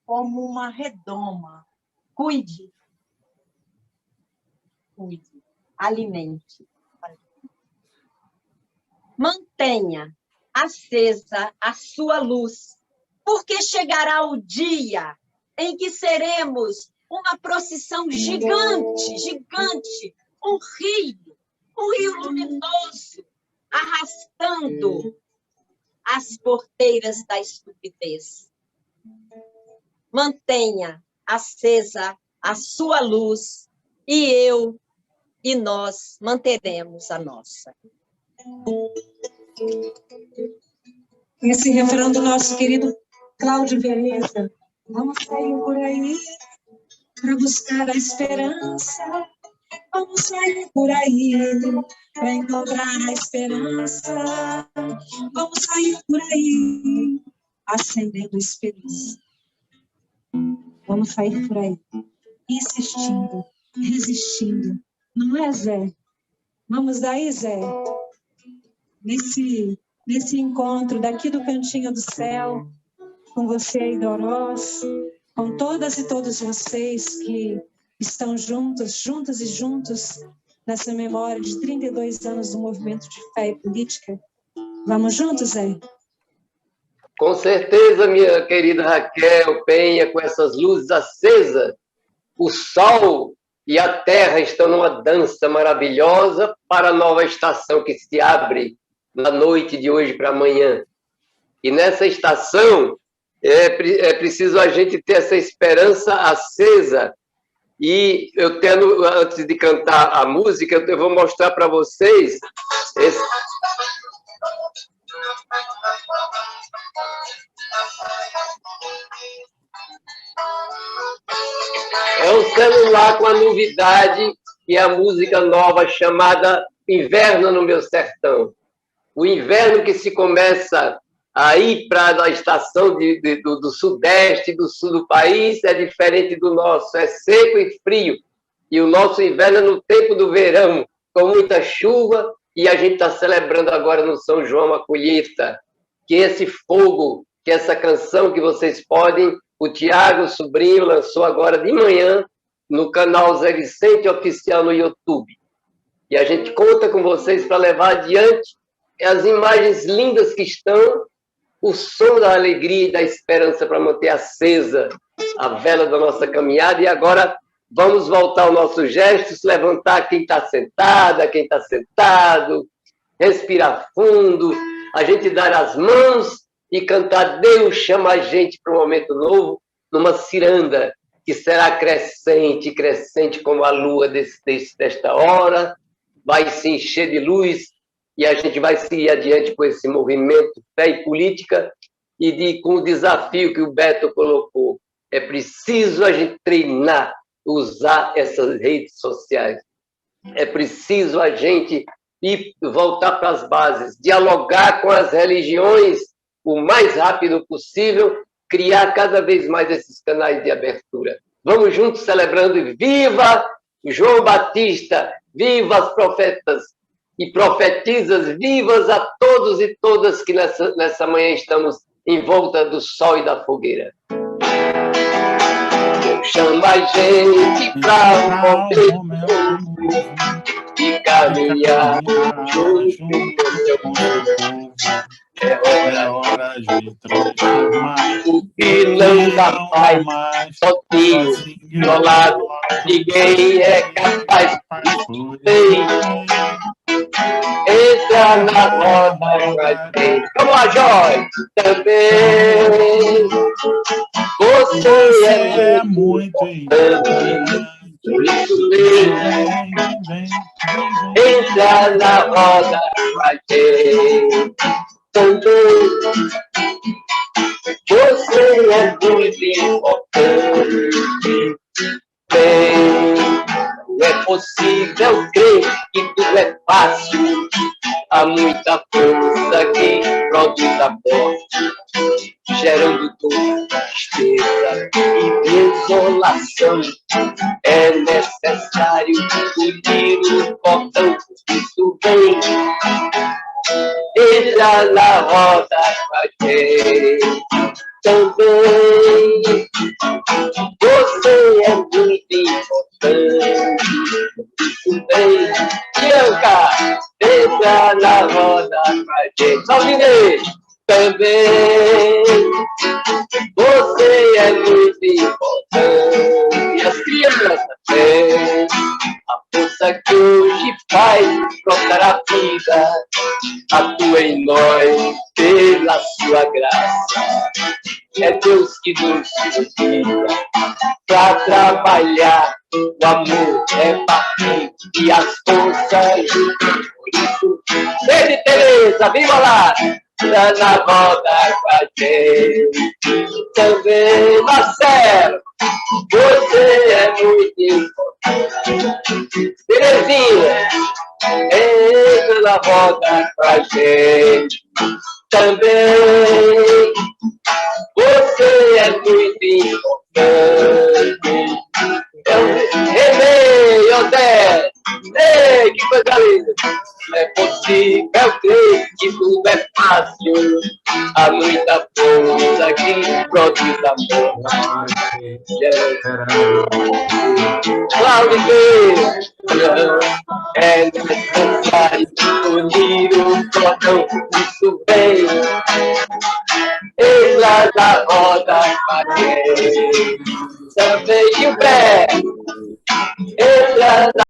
como uma redoma. Cuide. Cuide. alimente. Mantenha acesa a sua luz, porque chegará o dia em que seremos uma procissão gigante, gigante, um rio luminoso, arrastando as porteiras da estupidez. Mantenha acesa a sua luz, e eu e nós manteremos a nossa. Esse refrão do nosso querido Cláudio Veneza. Vamos sair por aí para buscar a esperança. Vamos sair por aí para encontrar a esperança. Vamos sair por aí acendendo esperança. Vamos sair por aí insistindo, resistindo. Não é, Zé? Vamos daí, Zé. Nesse encontro daqui do Cantinho do Céu, com você aí, Dorós, com todas e todos vocês que estão juntas e juntos, nessa memória de 32 anos do movimento de fé e política. Vamos juntos, Zé? Com certeza, minha querida Raquel Penha, com essas luzes acesas, o sol e a terra estão numa dança maravilhosa para a nova estação que se abre na noite de hoje para amanhã. E nessa estação é preciso a gente ter essa esperança acesa. E eu tendo, antes de cantar a música, eu vou mostrar para vocês esse... É um celular com a novidade, que é a música nova chamada Inverno no Meu Sertão. O inverno que se começa a ir para a estação do sudeste, do sul do país, é diferente do nosso, é seco e frio. E o nosso inverno é no tempo do verão, com muita chuva, e a gente está celebrando agora no São João a colheita. Que esse fogo, que essa canção que vocês podem, o Tiago Sobrinho lançou agora de manhã no canal Zé Vicente Oficial no YouTube. E a gente conta com vocês para levar adiante as imagens lindas que estão, o som da alegria e da esperança para manter acesa a vela da nossa caminhada. E agora vamos voltar aos nossos gestos, levantar quem está sentada, quem está sentado, respirar fundo, a gente dar as mãos e cantar Deus chama a gente para um momento novo, numa ciranda que será crescente, crescente como a lua desta hora, vai se encher de luz. E a gente vai seguir adiante com esse movimento fé e política e com o desafio que o Beto colocou. É preciso a gente treinar, usar essas redes sociais. É preciso a gente ir voltar para as bases, dialogar com as religiões o mais rápido possível, criar cada vez mais esses canais de abertura. Vamos juntos celebrando e viva João Batista, viva as profetas e profetizas, vivas a todos e todas que nessa manhã estamos em volta do sol e da fogueira. Deus chama a gente para um momento de caminhar junto com seu povo. É hora de transformar o que não dá paz, sozinho, isolado, ninguém é capaz de entra na roda pra gente. Vamos lá, Joyce! Também você é muito importante. Por isso entra na roda pra gente. Também você é muito importante. Bem, não é possível crer que tudo é fácil. Há muita força que produz a morte, gerando dor, tristeza e desolação. É necessário unir o portão, isso vem. Entra na roda com a gente. Também você é muito importante. Isso bem. na roda com a gente. Salve, também você é muito importante. E as crianças também. A força que hoje faz brotar a vida, atua em nós pela sua graça. É Deus que nos convida para trabalhar. O amor é partir e as forças juntas. Por isso, Sede Teresa, viva lá! Tá na roda com a gente. Também, Marcelo, você é muito importante. Terezinha, entra na roda com a gente. Também, você é muito importante. Renê, Odé, ei, que coisa linda. Não é possível crer que tudo é fácil. Há muita força que produz amor. Cláudio, é necessário unir o cordão. Isso vem. Ela da roda com a gente. Também o pé. Ela